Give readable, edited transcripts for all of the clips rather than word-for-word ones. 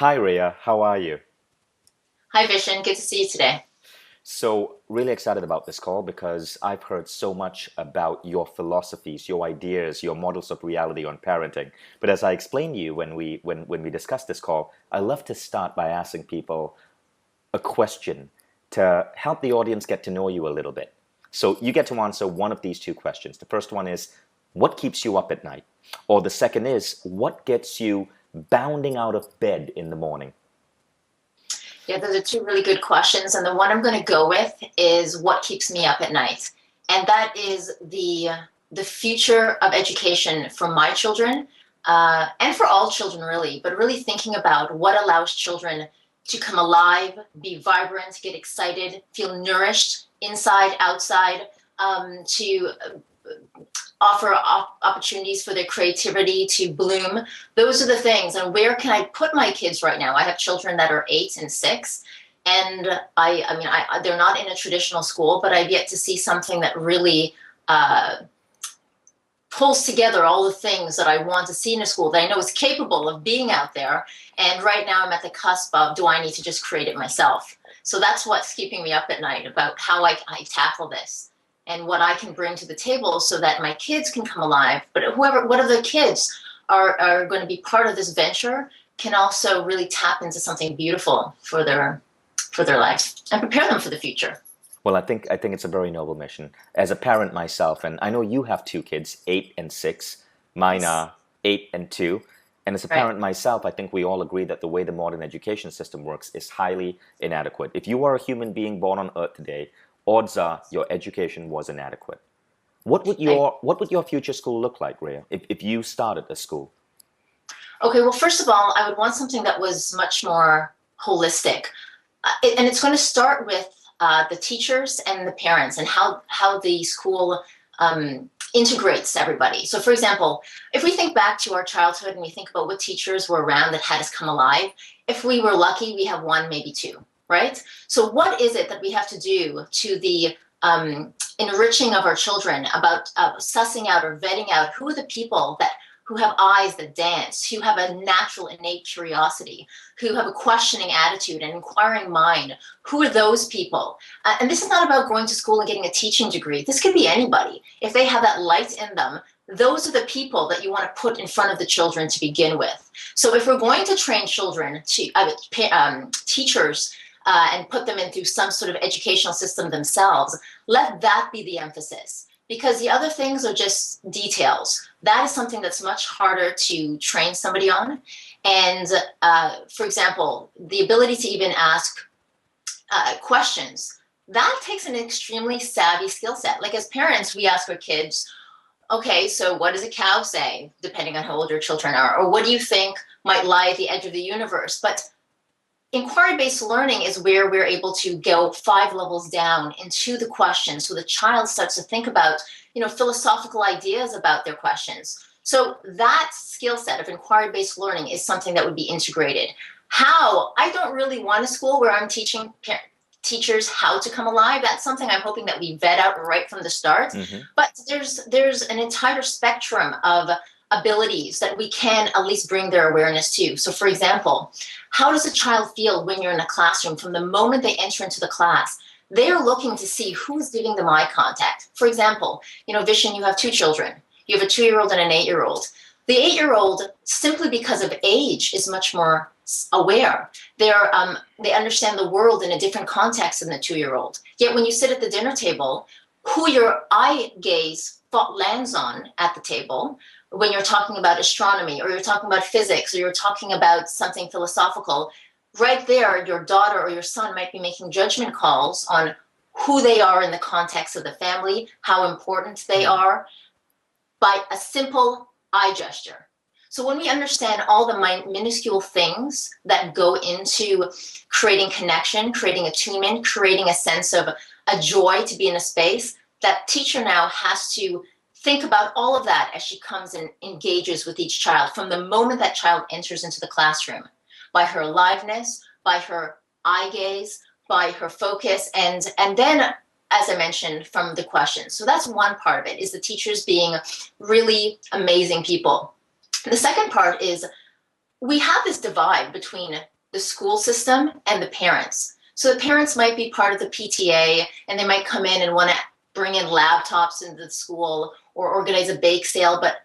Hi, Rhea. How are you? Hi, Vishen. Good to see you today. So, really excited about this call because I've heard so much about your philosophies, your ideas, your models of reality on parenting. But as I explained to you when we discussed this call, I love to start by asking people a question to help the audience get to know you a little bit. So, you get to answer one of these two questions. The first one is, what keeps you up at night? Or the second is, what gets you bounding out of bed in the morning? Yeah, those are two really good questions. And the one I'm going to go with is what keeps me up at night. And that is the future of education for my children, and for all children, really, but really thinking about what allows children to come alive, be vibrant, get excited, feel nourished inside, outside, to offer opportunities for their creativity to bloom. Those are the things. And where can I put my kids right now? I have children that are 8 and 6. And they're not in a traditional school, but I've yet to see something that really pulls together all the things that I want to see in a school that I know is capable of being out there. And right now I'm at the cusp of, do I need to just create it myself? So that's what's keeping me up at night about how I tackle this and what I can bring to the table so that my kids can come alive. But what other kids are going to be part of this venture can also really tap into something beautiful for their life and prepare them for the future. Well, I think it's a very noble mission. As a parent myself, and I know you have two kids, 8 and 6. Mine Yes. are 8 and 2. And as a Right. parent myself, I think we all agree that the way the modern education system works is highly inadequate. If you are a human being born on Earth today, odds are your education was inadequate. What would I, your future school look like, Rhea, if you started a school? okay. Well, first of all, I would want something that was much more holistic. And it's going to start with the teachers and the parents and how the school integrates everybody. So, for example, if we think back to our childhood and we think about what teachers were around that had us come alive, if we were lucky, we have one, maybe two, right? So, what is it that we have to do to the enriching of our children about sussing out or vetting out who are the people that who have eyes that dance, who have a natural innate curiosity, who have a questioning attitude, an inquiring mind. Who are those people? And this is not about going to school and getting a teaching degree. This could be anybody. If they have that light in them, those are the people that you want to put in front of the children to begin with. So if we're going to train children, teachers, and put them into some sort of educational system themselves, let that be the emphasis. Because the other things are just details. That is something that's much harder to train somebody on. And for example, the ability to even ask questions, that takes an extremely savvy skill set. Like as parents, we ask our kids, okay, so what does a cow say, depending on how old your children are? Or what do you think might lie at the edge of the universe? But inquiry-based learning is where we're able to go 5 levels down into the questions, so the child starts to think about, philosophical ideas about their questions. So that skill set of inquiry-based learning is something that would be integrated. How? I don't really want a school where I'm teaching teachers how to come alive. That's something I'm hoping that we vet out right from the start. Hmm. But there's an entire spectrum of abilities that we can at least bring their awareness to. So for example, how does a child feel when you're in a classroom from the moment they enter into the class? They're looking to see who's giving them eye contact. For example, Vishen, you have two children. You have a 2-year-old and an 8-year-old. The 8-year-old, simply because of age, is much more aware. They understand the world in a different context than the 2-year-old. Yet when you sit at the dinner table, who your eye gaze thought lands on at the table, when you're talking about astronomy or you're talking about physics or you're talking about something philosophical, right there, your daughter or your son might be making judgment calls on who they are in the context of the family, how important they are, by a simple eye gesture. So when we understand all the minuscule things that go into creating connection, creating attunement, creating a sense of a joy to be in a space, that teacher now has to think about all of that as she comes and engages with each child from the moment that child enters into the classroom, by her aliveness, by her eye gaze, by her focus, and then, as I mentioned, from the questions. So that's one part of it, is the teachers being really amazing people. The second part is we have this divide between the school system and the parents. So the parents might be part of the PTA and they might come in and want to bring in laptops into the school or organize a bake sale. But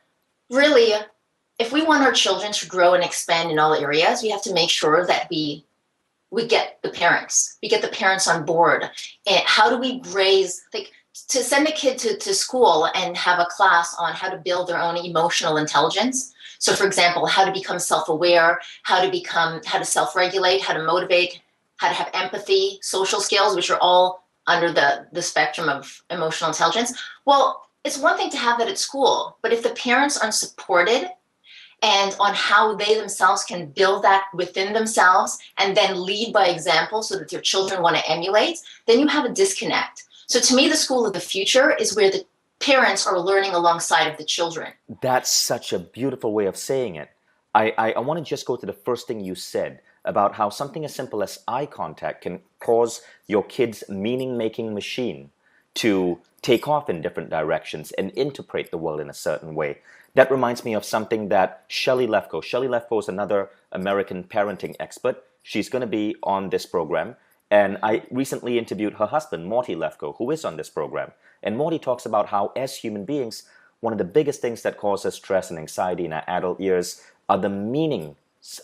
really, if we want our children to grow and expand in all areas, we have to make sure that we get the parents. We get the parents on board. And how do we raise, like, to send a kid to school and have a class on how to build their own emotional intelligence. So for example, how to become self-aware, how to self-regulate, how to motivate, how to have empathy, social skills, which are all under the spectrum of emotional intelligence. Well, it's one thing to have that at school, but if the parents aren't supported and on how they themselves can build that within themselves and then lead by example so that their children want to emulate, then you have a disconnect. So to me, the school of the future is where the parents are learning alongside of the children. That's such a beautiful way of saying it. I want to just go to the first thing you said about how something as simple as eye contact can cause your kid's meaning-making machine to take off in different directions and interpret the world in a certain way. That reminds me of something that Shelley Lefko is another American parenting expert. She's going to be on this program. And I recently interviewed her husband, Morty Lefko, who is on this program. And Morty talks about how, as human beings, one of the biggest things that causes stress and anxiety in our adult years are the meanings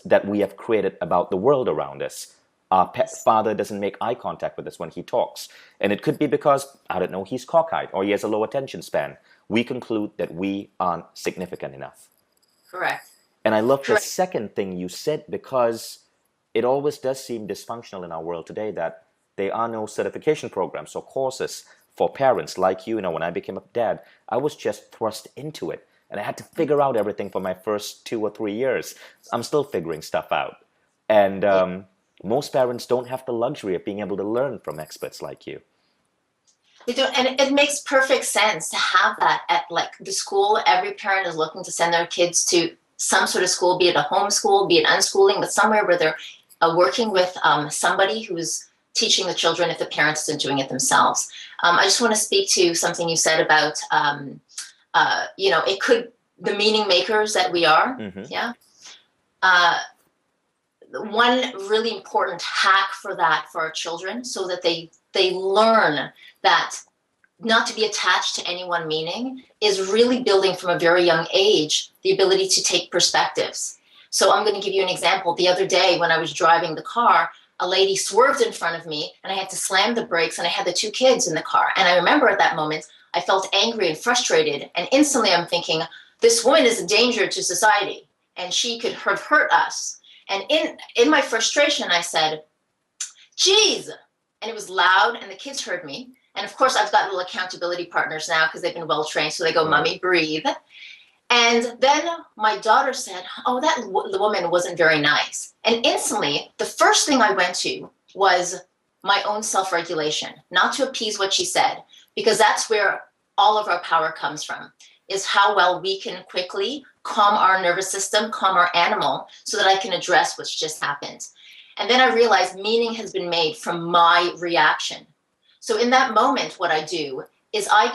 that we have created about the world around us. Our pet father doesn't make eye contact with us when he talks. And it could be because, I don't know, he's cockeyed or he has a low attention span. We conclude that we aren't significant enough. Correct. And I love the Correct. second thing you said, because it always does seem dysfunctional in our world today that there are no certification programs or courses for parents like you. You know, when I became a dad, I was just thrust into it. And I had to figure out everything for my first 2 or 3 years. I'm still figuring stuff out. And most parents don't have the luxury of being able to learn from experts like you. They do, and it makes perfect sense to have that at like the school. Every parent is looking to send their kids to some sort of school, be it a homeschool, be it unschooling, but somewhere where they're working with somebody who's teaching the children if the parents isn't doing it themselves. I just want to speak to something you said about, it could, the meaning makers that we are. Mm-hmm. Yeah. One really important hack for that for our children so that they learn that not to be attached to any one meaning is really building from a very young age the ability to take perspectives. So I'm going to give you an example. The other day when I was driving the car, a lady swerved in front of me and I had to slam the brakes and I had the two kids in the car. And I remember at that moment, I felt angry and frustrated. And instantly I'm thinking, this woman is a danger to society and she could have hurt us. And in my frustration, I said, geez. And it was loud and the kids heard me. And of course, I've got little accountability partners now because they've been well trained. So they go, Mommy, breathe. And then my daughter said, oh, the woman wasn't very nice. And instantly, the first thing I went to was my own self-regulation, not to appease what she said, because that's where all of our power comes from, is how well we can quickly calm our nervous system, calm our animal, so that I can address what's just happened. And then I realized meaning has been made from my reaction. So in that moment, what I do is I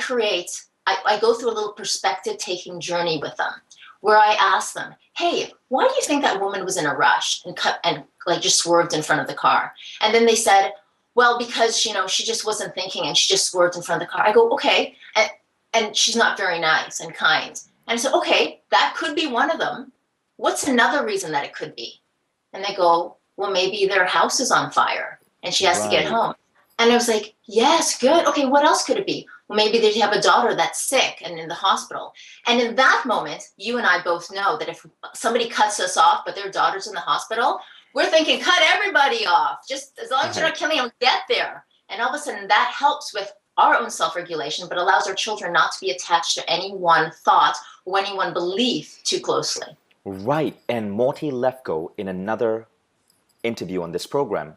go through a little perspective taking journey with them where I ask them, hey, why do you think that woman was in a rush and just swerved in front of the car? And then they said, well, because, she just wasn't thinking and she just swerved in front of the car. I go, okay. And she's not very nice and kind. And I said, okay, that could be one of them. What's another reason that it could be? And they go, well, maybe their house is on fire and she has to get home. And I was like, yes, good. Okay, what else could it be? Well, maybe they have a daughter that's sick and in the hospital. And in that moment, you and I both know that if somebody cuts us off, but their daughter's in the hospital, we're thinking, cut everybody off. Just as long as you're not killing them, get there. And all of a sudden that helps with our own self-regulation, but allows our children not to be attached to any one thought or any one belief too closely. Right. And Morty Lefko, in another interview on this program,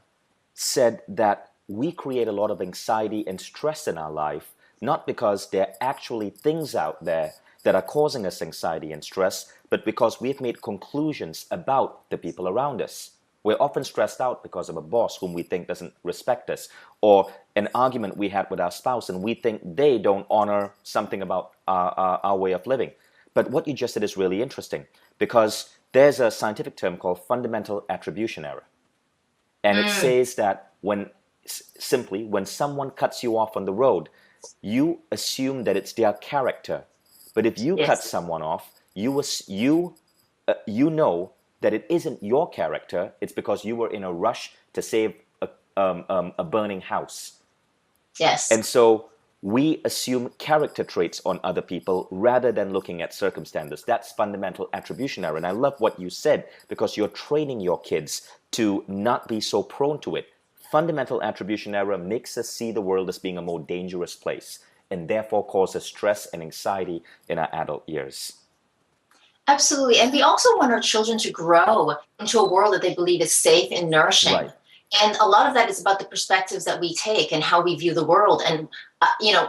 said that we create a lot of anxiety and stress in our life, not because there are actually things out there that are causing us anxiety and stress, but because we've made conclusions about the people around us. We're often stressed out because of a boss whom we think doesn't respect us, or an argument we had with our spouse and we think they don't honor something about our way of living. But what you just said is really interesting, because There's a scientific term called fundamental attribution error. And it Mm, says that simply, when someone cuts you off on the road, you assume that it's their character. But if you cut yes. someone off, you know that it isn't your character. It's because you were in a rush to save a burning house. Yes. And so we assume character traits on other people rather than looking at circumstances. That's fundamental attribution error. And I love what you said because you're training your kids to not be so prone to it. Fundamental attribution error makes us see the world as being a more dangerous place and therefore causes stress and anxiety in our adult years. Absolutely. And we also want our children to grow into a world that they believe is safe and nourishing. Right. And a lot of that is about the perspectives that we take and how we view the world. And,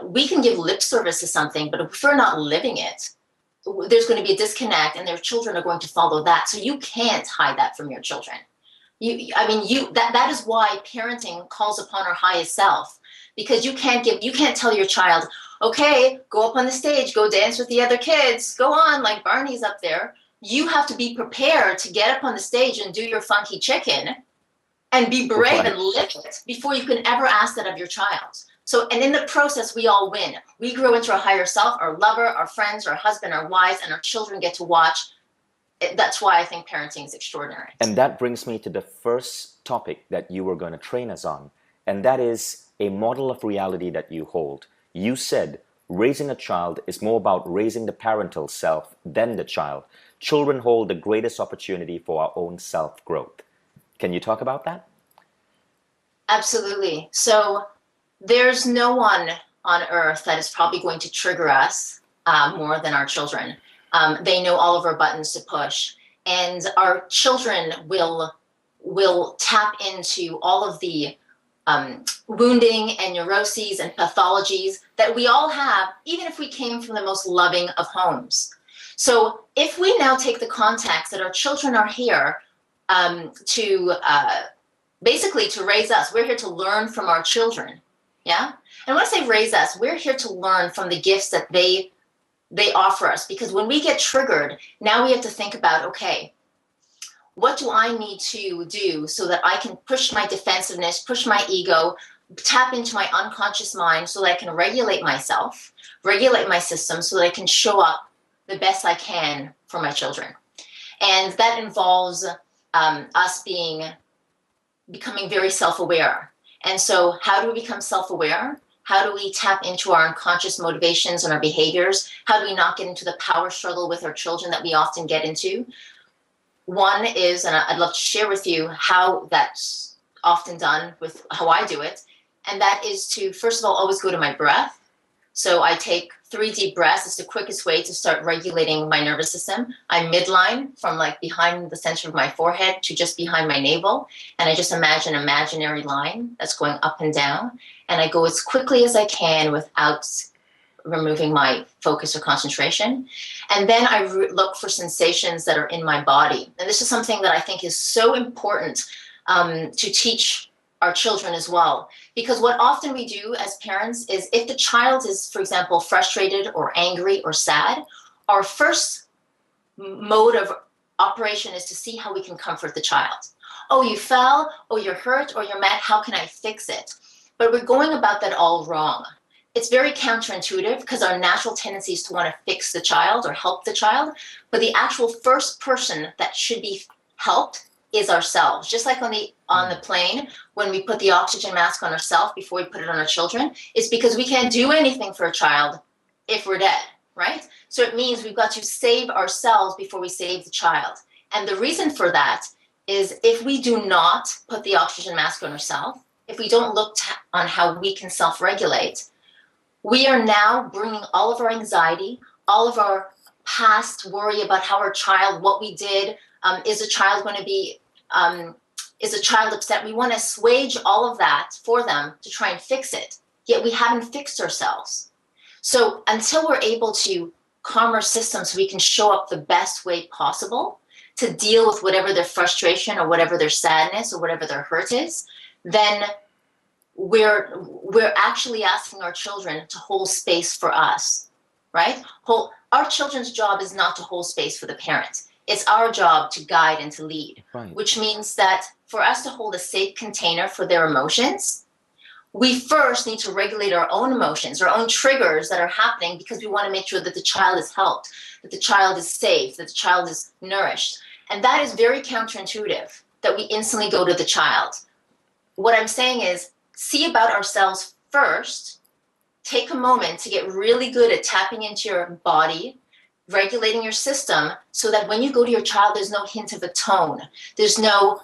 we can give lip service to something, but if we're not living it, there's going to be a disconnect and their children are going to follow that. So you can't hide that from your children. That is why parenting calls upon our highest self, because you can't tell your child, okay, go up on the stage, go dance with the other kids, go on, like Barney's up there. You have to be prepared to get up on the stage and do your funky chicken and be brave and Right. live it before you can ever ask that of your child. So, and in the process, we all win. We grow into our higher self, our lover, our friends, our husband, our wives, and our children get to watch. That's why I think parenting is extraordinary. And that brings me to the first topic that you were going to train us on, and that is a model of reality that you hold. You said raising a child is more about raising the parental self than the child. Children hold the greatest opportunity for our own self growth. Can you talk about that? Absolutely. So there's no one on earth that is probably going to trigger us more than our children. They know all of our buttons to push, and our children will tap into all of the wounding and neuroses and pathologies that we all have, even if we came from the most loving of homes. So if we now take the context that our children are here to basically to raise us, we're here to learn from our children. Yeah. And when I say raise us, we're here to learn from the gifts that they offer us, because when we get triggered, now we have to think about, okay, what do I need to do so that I can push my defensiveness, push my ego, tap into my unconscious mind so that I can regulate myself, regulate my system so that I can show up the best I can for my children. And that involves us becoming very self-aware. And so how do we become self-aware? How do we tap into our unconscious motivations and our behaviors? How do we not get into the power struggle with our children that we often get into? One is, and I'd love to share with you how that's often done with how I do it, and that is to, first of all, always go to my breath. So I take 3 deep breaths. It's the quickest way to start regulating my nervous system. I midline from like behind the center of my forehead to just behind my navel. And I just imagine an imaginary line that's going up and down. And I go as quickly as I can without removing my focus or concentration. And then I look for sensations that are in my body. And this is something that I think is so important to teach our children as well. Because what often we do as parents is if the child is, for example, frustrated or angry or sad, our first mode of operation is to see how we can comfort the child. Oh, you fell, oh, you're hurt, or you're mad, how can I fix it? But we're going about that all wrong. It's very counterintuitive because our natural tendency is to want to fix the child or help the child. But the actual first person that should be helped is ourselves. Just like on the plane, when we put the oxygen mask on ourselves before we put it on our children, it's because we can't do anything for a child if we're dead, right? So it means we've got to save ourselves before we save the child. And the reason for that is if we do not put the oxygen mask on ourselves, if we don't look on how we can self-regulate, we are now bringing all of our anxiety, all of our past worry about how our child, what we did, is a child going to be, is a child upset? We want to assuage all of that for them to try and fix it, yet we haven't fixed ourselves. So until we're able to calm our system so we can show up the best way possible to deal with whatever their frustration or whatever their sadness or whatever their hurt is, then we're actually asking our children to hold space for us, right? Our children's job is not to hold space for the parent. It's our job to guide and to lead, Right. which means that for us to hold a safe container for their emotions, we first need to regulate our own emotions, our own triggers that are happening, because we want to make sure that the child is helped, that the child is safe, that the child is nourished. And that is very counterintuitive, that we instantly go to the child. What I'm saying is, see about ourselves first, take a moment to get really good at tapping into your body, regulating your system, so that when you go to your child, there's no hint of a tone. There's no,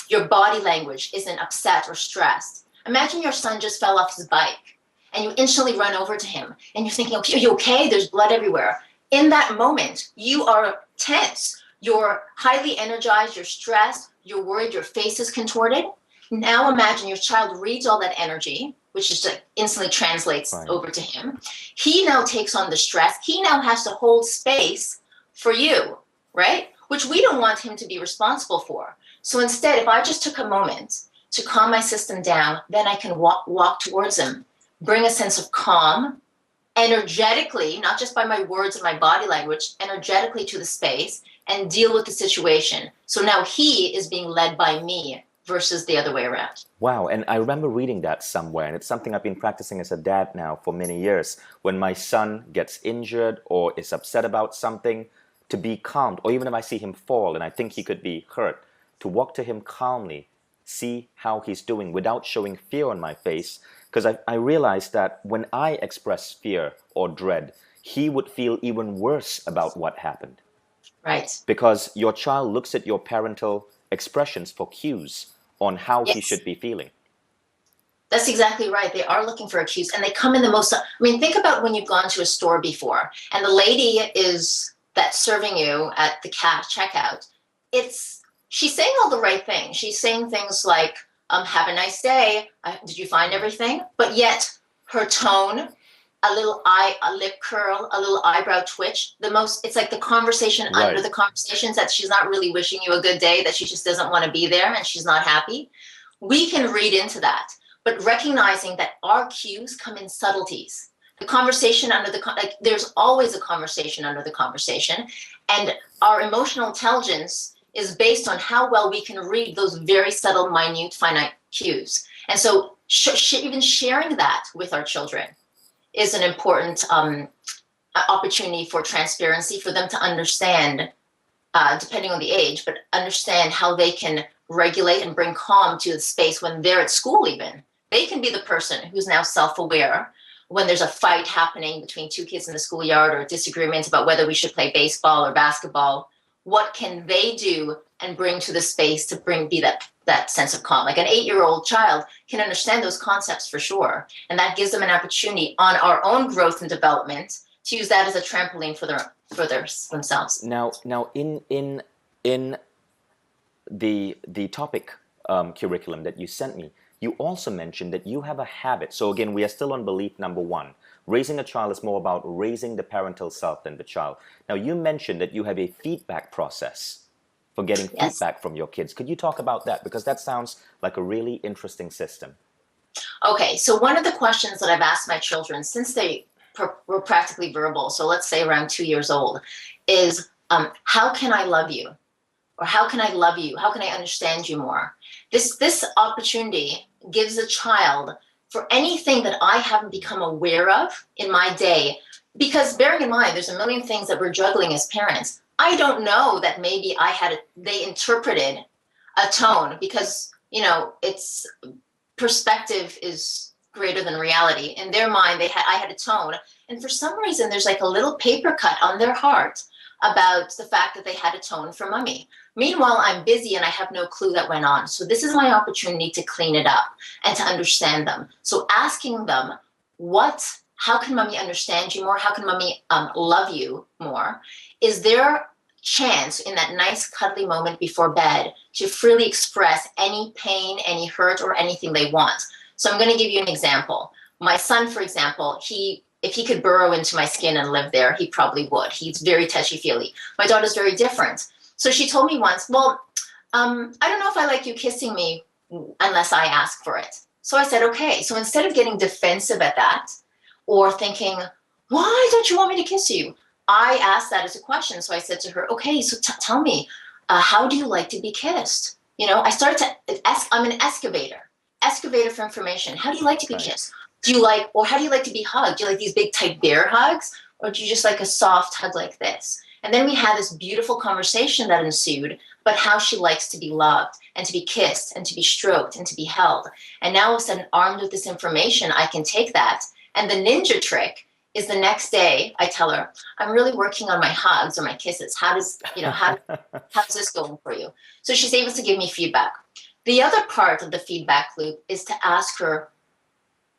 your body language isn't upset or stressed. Imagine your son just fell off his bike and you instantly run over to him and you're thinking, okay, are you okay? There's blood everywhere. In that moment, you are tense. You're highly energized, you're stressed, you're worried, your face is contorted. Now imagine your child reads all that energy, which just like instantly translates Right. over to him. He now takes on the stress. He now has to hold space for you, right? Which we don't want him to be responsible for. So instead, if I just took a moment to calm my system down, then I can walk towards him, bring a sense of calm, energetically, not just by my words and my body language, energetically to the space and deal with the situation. So now he is being led by me versus the other way around. Wow, and I remember reading that somewhere, and it's something I've been practicing as a dad now for many years. When my son gets injured or is upset about something, to be calm, or even if I see him fall and I think he could be hurt, to walk to him calmly, see how he's doing without showing fear on my face. Because I realized that when I express fear or dread, he would feel even worse about what happened. Right. Because your child looks at your parental expressions for cues on how he Yes. should be feeling. That's exactly right. They are looking for a cues and they come in the most. I mean, think about when you've gone to a store before and the lady is that's serving you at the cash checkout. She's saying all the right things. She's saying things like, have a nice day. Did you find everything? But yet her tone, a lip curl, a little eyebrow twitch, it's like the conversation Right. under the conversations, that she's not really wishing you a good day, that she just doesn't want to be there and she's not happy. We can read into that, but recognizing that our cues come in subtleties. The conversation there's always a conversation under the conversation, and our emotional intelligence is based on how well we can read those very subtle, minute, finite cues. And so, even sharing that with our children is an important opportunity for transparency, for them to understand, depending on the age, but understand how they can regulate and bring calm to the space when they're at school. Even they can be the person who's now self-aware when there's a fight happening between two kids in the schoolyard, or disagreements about whether we should play baseball or basketball. What can they do and bring to the space to be that sense of calm? Like an 8-year-old child can understand those concepts for sure, and that gives them an opportunity on our own growth and development to use that as a trampoline for themselves. Now, in the topic curriculum that you sent me, you also mentioned that you have a habit. So again, we are still on belief number one. Raising a child is more about raising the parental self than the child. Now, you mentioned that you have a feedback process for getting Yes. feedback from your kids. Could you talk about that? Because that sounds like a really interesting system. Okay, so one of the questions that I've asked my children since they were practically verbal, so let's say around 2 years old, is how can I love you? Or how can I love you? How can I understand you more? This opportunity gives a child, for anything that I haven't become aware of in my day, because bearing in mind, there's a million things that we're juggling as parents. I don't know that maybe they interpreted a tone, because, it's perspective is greater than reality. In their mind, I had a tone. And for some reason, there's like a little paper cut on their heart about the fact that they had a tone for mommy. Meanwhile, I'm busy and I have no clue that went on. So this is my opportunity to clean it up and to understand them. So asking them, how can mommy understand you more? How can mommy love you more? Is there chance in that nice cuddly moment before bed to freely express any pain, any hurt, or anything they want? So I'm going to give you an example. My son, for example, if he could burrow into my skin and live there, he probably would. He's very touchy-feely. My daughter's very different. So she told me once, well, I don't know if I like you kissing me unless I ask for it. So I said, okay. So instead of getting defensive at that or thinking, why don't you want me to kiss you? I asked that as a question. So I said to her, okay, so tell me, how do you like to be kissed? I started to I'm an excavator for information. How do you like to be Right. kissed? Or how do you like to be hugged? Do you like these big tight bear hugs? Or do you just like a soft hug like this? And then we had this beautiful conversation that ensued, but how she likes to be loved and to be kissed and to be stroked and to be held. And now all of a sudden, armed with this information, I can take that. And the ninja trick is the next day I tell her, I'm really working on my hugs or my kisses. How's this going for you? So she's able to give me feedback. The other part of the feedback loop is to ask her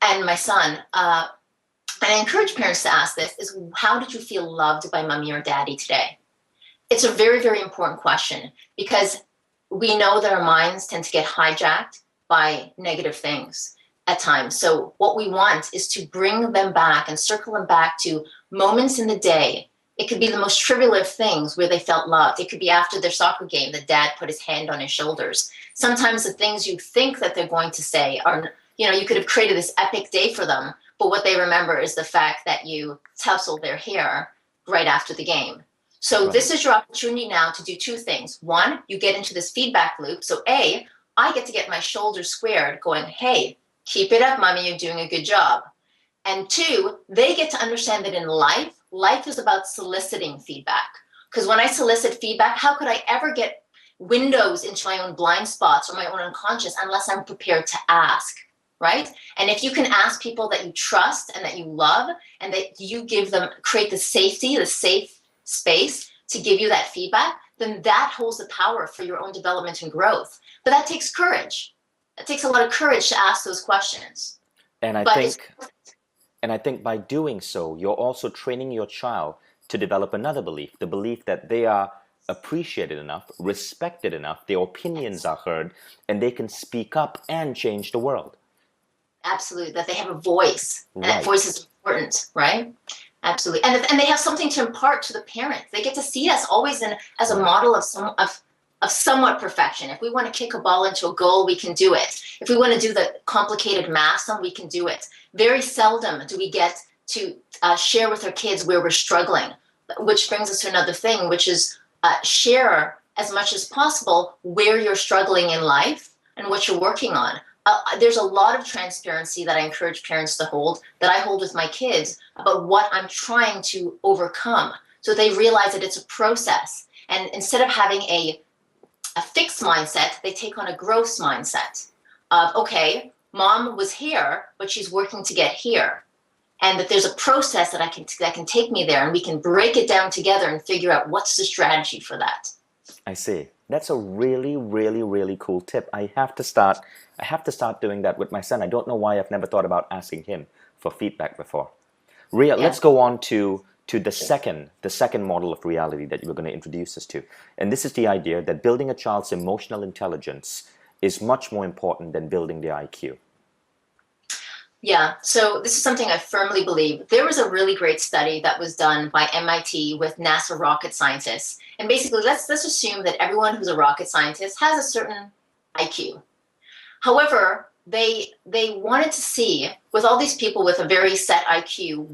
and my son, and I encourage parents to ask this, is how did you feel loved by mommy or daddy today? It's a very, very important question because we know that our minds tend to get hijacked by negative things at times. So what we want is to bring them back and circle them back to moments in the day. It could be the most trivial of things where they felt loved. It could be after their soccer game, the dad put his hand on his shoulders. Sometimes the things you think that they're going to say are, you could have created this epic day for them, but what they remember is the fact that you tousled their hair right after the game. So Right. this is your opportunity now to do two things. One, you get into this feedback loop. So A, I get to get my shoulders squared going, hey, keep it up, mommy, you're doing a good job. And two, they get to understand that in life is about soliciting feedback. Because when I solicit feedback, how could I ever get windows into my own blind spots or my own unconscious unless I'm prepared to ask, right? And if you can ask people that you trust and that you love and that you create the safety, the safe space to give you that feedback, then that holds the power for your own development and growth. But that takes courage. It takes a lot of courage to ask those questions. And I But it's think And I think by doing so, you're also training your child to develop another belief, the belief that they are appreciated enough, respected enough, their opinions are heard, and they can speak up and change the world. absolutely that they have a voice, and that Right. voice is important, right? Absolutely, and they have something to impart to the parents. They get to see us always as a Right. model of somewhat perfection. If we want to kick a ball into a goal, we can do it. If we want to do the complicated math, we can do it. Very seldom do we get to share with our kids where we're struggling, which brings us to another thing, which is share as much as possible where you're struggling in life and what you're working on. There's a lot of transparency that I encourage parents to hold, that I hold with my kids about what I'm trying to overcome, so they realize that it's a process. And instead of having a fixed mindset, they take on a growth mindset of, okay, mom was here, but she's working to get here. And that there's a process that can take me there, and we can break it down together and figure out what's the strategy for that. I see. That's a really, really, really cool tip. I have to start doing that with my son. I don't know why I've never thought about asking him for feedback before. Ria, let's Yeah. go on to the second model of reality that you were going to introduce us to. And this is the idea that building a child's emotional intelligence is much more important than building their IQ. Yeah, so this is something I firmly believe. There was a really great study that was done by MIT with NASA rocket scientists. And basically, let's assume that everyone who's a rocket scientist has a certain IQ. However, they wanted to see, with all these people with a very set IQ,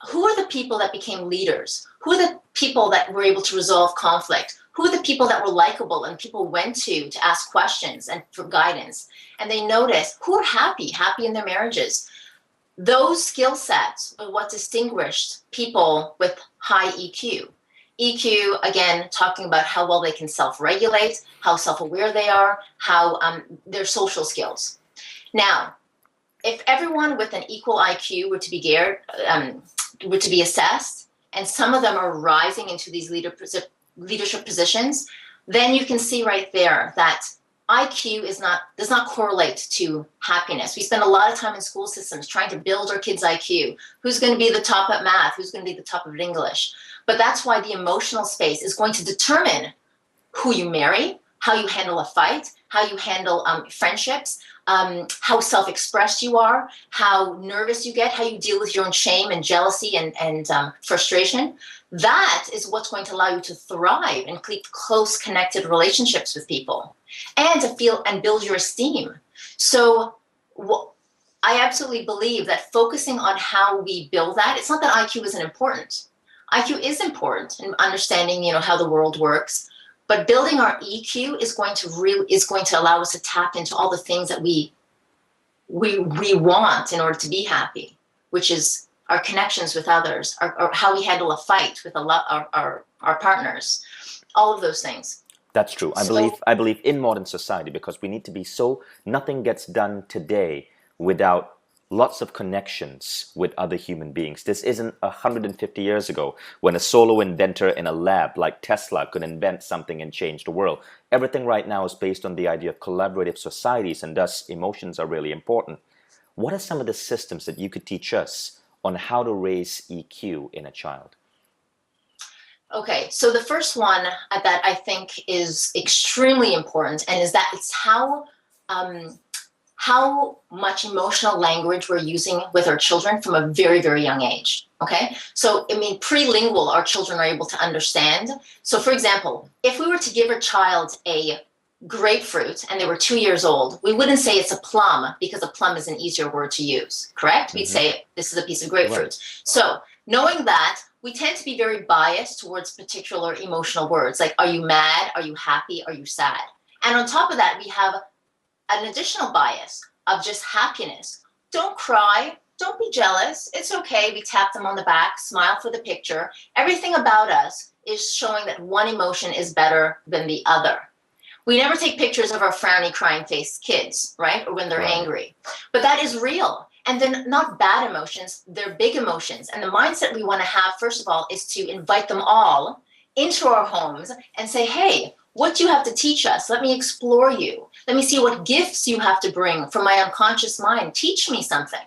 who are the people that became leaders? Who are the people that were able to resolve conflict? Who are the people that were likable and people went to ask questions and for guidance? And they noticed who are happy in their marriages. Those skill sets are what distinguished people with high EQ. EQ, again, talking about how well they can self-regulate, how self-aware they are, how their social skills. Now, if everyone with an equal IQ were to be assessed, and some of them are rising into these leadership positions, then you can see right there that IQ does not correlate to happiness. We spend a lot of time in school systems trying to build our kids' IQ. Who's going to be the top at math? Who's going to be the top of English? But that's why the emotional space is going to determine who you marry, how you handle a fight, how you handle friendships, how self-expressed you are, how nervous you get, how you deal with your own shame and jealousy and frustration. That is what's going to allow you to thrive and keep close, connected relationships with people, and to feel and build your esteem. So I absolutely believe that focusing on how we build that, it's not that IQ isn't important. IQ is important in understanding, how the world works, but building our EQ is going to allow us to tap into all the things that we want in order to be happy, which is our connections with others, or how we handle a fight with our partners, all of those things. That's true. So I believe in modern society, because we need to be so, nothing gets done today without lots of connections with other human beings. This isn't 150 years ago when a solo inventor in a lab like Tesla could invent something and change the world. Everything right now is based on the idea of collaborative societies, and thus emotions are really important. What are some of the systems that you could teach us on how to raise EQ in a child? Okay, so the first one that I think is extremely important, and is that it's how much emotional language we're using with our children from a very, very young age. Okay, so I mean, prelingual, our children are able to understand. So, for example, if we were to give a child a grapefruit and they were 2 years old, we wouldn't say it's a plum, because a plum is an easier word to use, correct? We'd Hmm. say this is a piece of Right. grapefruit. So, knowing that, we tend to be very biased towards particular emotional words, like, are you mad? Are you happy? Are you sad? And on top of that, we have an additional bias of just happiness. Don't cry. Don't be jealous. It's okay. We tap them on the back, smile for the picture. Everything about us is showing that one emotion is better than the other. We never take pictures of our frowny, crying face kids, right? Or when they're Right. angry. But that is real. And then not bad emotions, they're big emotions. And the mindset we want to have, first of all, is to invite them all into our homes and say, hey, what do you have to teach us? Let me explore you. Let me see what gifts you have to bring from my unconscious mind. Teach me something.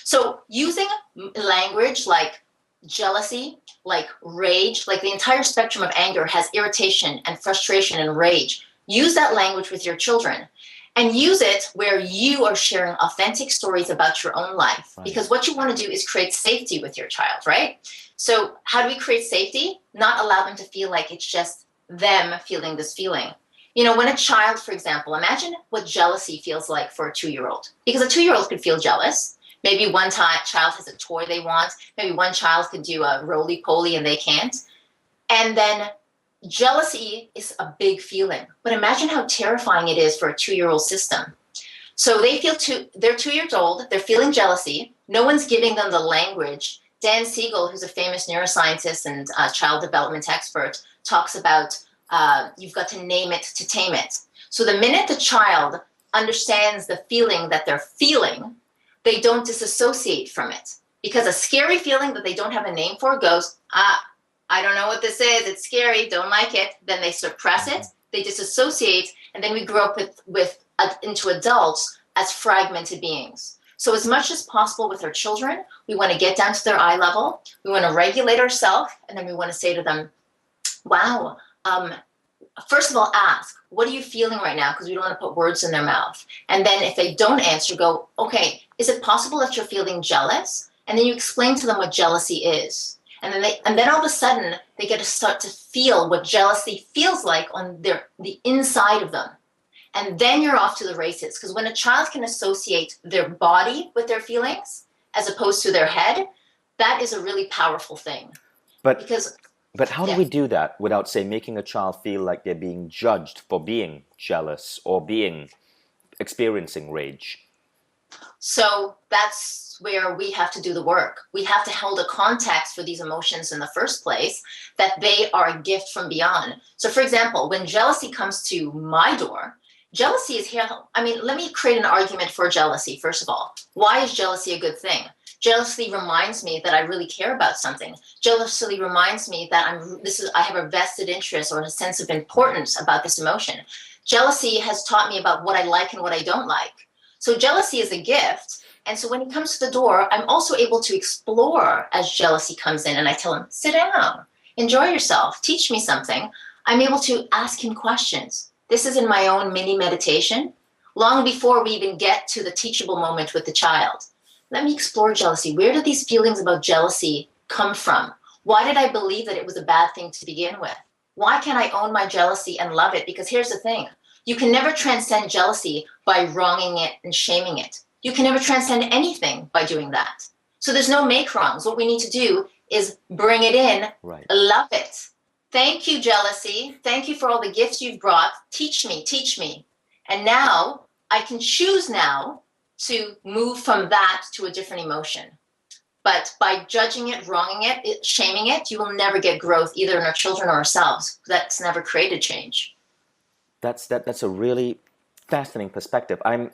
So using language like jealousy, like rage, like the entire spectrum of anger has irritation and frustration and rage. Use that language with your children, and use it where you are sharing authentic stories about your own life. Right. Because what you want to do is create safety with your child, right? So, how do we create safety? Not allow them to feel like it's just them feeling this feeling. When a child, for example, imagine what jealousy feels like for a 2 year old. Because a 2 year old could feel jealous. Maybe one child has a toy they want. Maybe one child could do a roly poly and they can't. And then jealousy is a big feeling, but imagine how terrifying it is for a 2 year old system. So they're 2 years old, they're feeling jealousy. No one's giving them the language. Dan Siegel, who's a famous neuroscientist and child development expert, talks about you've got to name it to tame it. So the minute the child understands the feeling that they're feeling, they don't disassociate from it. Because a scary feeling that they don't have a name for goes, I don't know what this is. It's scary. Don't like it. Then they suppress it. They disassociate, and then we grow up into adults as fragmented beings. So as much as possible with our children, we want to get down to their eye level. We want to regulate ourselves, and then we want to say to them, "Wow." First of all, ask, "What are you feeling right now?" Because we don't want to put words in their mouth. And then if they don't answer, go, "Okay, is it possible that you're feeling jealous?" And then you explain to them what jealousy is. And then all of a sudden they get to start to feel what jealousy feels like on the inside of them. And then you're off to the races. Because when a child can associate their body with their feelings as opposed to their head, that is a really powerful thing. But Because But how do yeah. we do that without, say, making a child feel like they're being judged for being jealous or being experiencing rage? So that's where we have to do the work. We have to hold a context for these emotions in the first place, that they are a gift from beyond. So, for example, when jealousy comes to my door, jealousy is here. I mean, let me create an argument for jealousy, first of all. Why is jealousy a good thing? Jealousy reminds me that I really care about something. Jealousy reminds me that I have a vested interest or a sense of importance about this emotion. Jealousy has taught me about what I like and what I don't like. So jealousy is a gift. And so when he comes to the door, I'm also able to explore as jealousy comes in. And I tell him, sit down, enjoy yourself, teach me something. I'm able to ask him questions. This is in my own mini meditation, long before we even get to the teachable moment with the child. Let me explore jealousy. Where did these feelings about jealousy come from? Why did I believe that it was a bad thing to begin with? Why can't I own my jealousy and love it? Because here's the thing. You can never transcend jealousy by wronging it and shaming it. You can never transcend anything by doing that. So there's no make wrongs. What we need to do is bring it in, Right. love it. Thank you, jealousy. Thank you for all the gifts you've brought. Teach me, teach me. And now I can choose now to move from that to a different emotion. But by judging it, wronging it, shaming it, you will never get growth either in our children or ourselves. That's never created change. That's a really fascinating perspective. I'm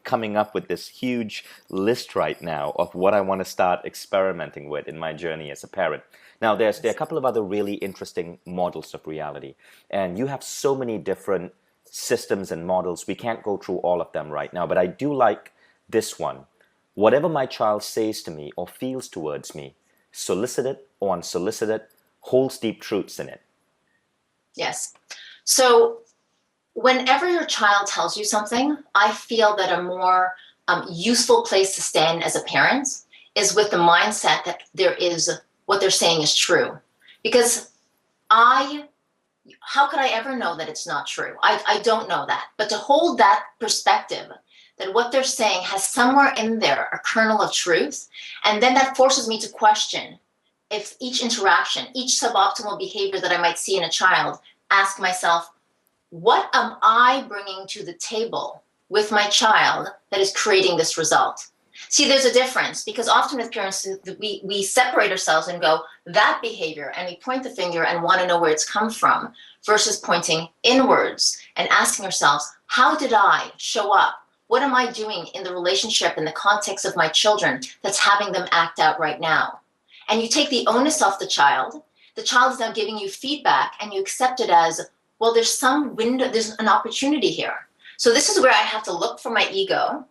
coming up with this huge list right now of what I want to start experimenting with in my journey as a parent. Now, there are a couple of other really interesting models of reality, and you have so many different systems and models. We can't go through all of them right now, but I do like this one. Whatever my child says to me or feels towards me, solicited or unsolicited, holds deep truths in it. Yes. So whenever your child tells you something, I feel that a more useful place to stand as a parent is with the mindset that what they're saying is true. Because how could I ever know that it's not true? I don't know that. But to hold that perspective, that what they're saying has somewhere in there a kernel of truth, and then that forces me to question if each interaction, each suboptimal behavior that I might see in a child, ask myself, what am I bringing to the table with my child that is creating this result? See, there's a difference, because often as parents, we separate ourselves and go, that behavior, and we point the finger and want to know where it's come from, versus pointing inwards and asking ourselves, how did I show up? What am I doing in the relationship, in the context of my children, that's having them act out right now? And you take the onus off the child. The child is now giving you feedback, and you accept it as, well, there's some window, there's an opportunity here. So this is where I have to look for my ego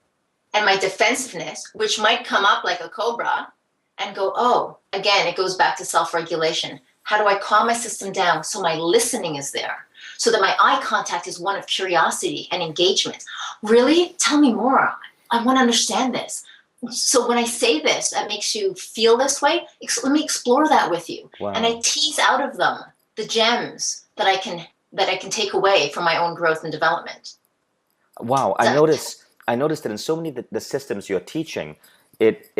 and my defensiveness, which might come up like a cobra, and go, oh, again, it goes back to self-regulation. How do I calm my system down so my listening is there? So that my eye contact is one of curiosity and engagement. Really? Tell me more. I want to understand this. So when I say this, that makes you feel this way, let me explore that with you. Wow. And I tease out of them the gems that I can take away from my own growth and development. Wow, I noticed that in so many of the systems you're teaching, it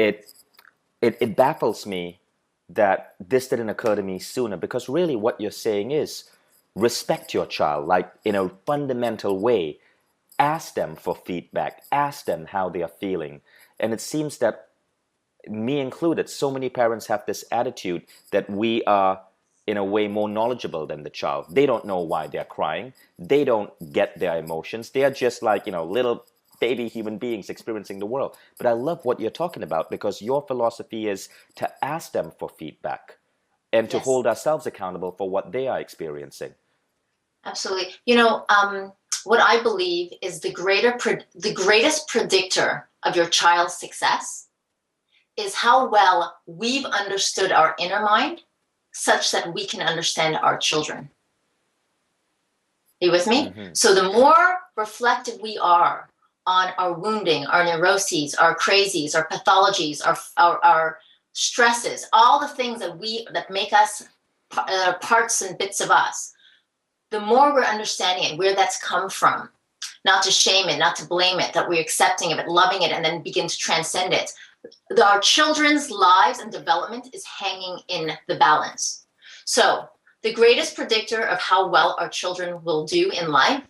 baffles me that this didn't occur to me sooner, because really what you're saying is respect your child, like in a fundamental way. Ask them for feedback, ask them how they are feeling. And it seems that, me included, so many parents have this attitude that we are in a way more knowledgeable than the child. They don't know why they're crying. They don't get their emotions. They are just like, little baby human beings experiencing the world. But I love what you're talking about, because your philosophy is to ask them for feedback and to hold ourselves accountable for what they are experiencing. Absolutely. What I believe is the greatest predictor of your child's success is how well we've understood our inner mind, such that we can understand our children. Are you with me? Mm-hmm. So the more reflective we are on our wounding, our neuroses, our crazies, our pathologies, our stresses, all the things that make us parts and bits of us, the more we're understanding it, where that's come from, not to shame it, not to blame it, that we're accepting of it, loving it, and then begin to transcend it. Our children's lives and development is hanging in the balance. So the greatest predictor of how well our children will do in life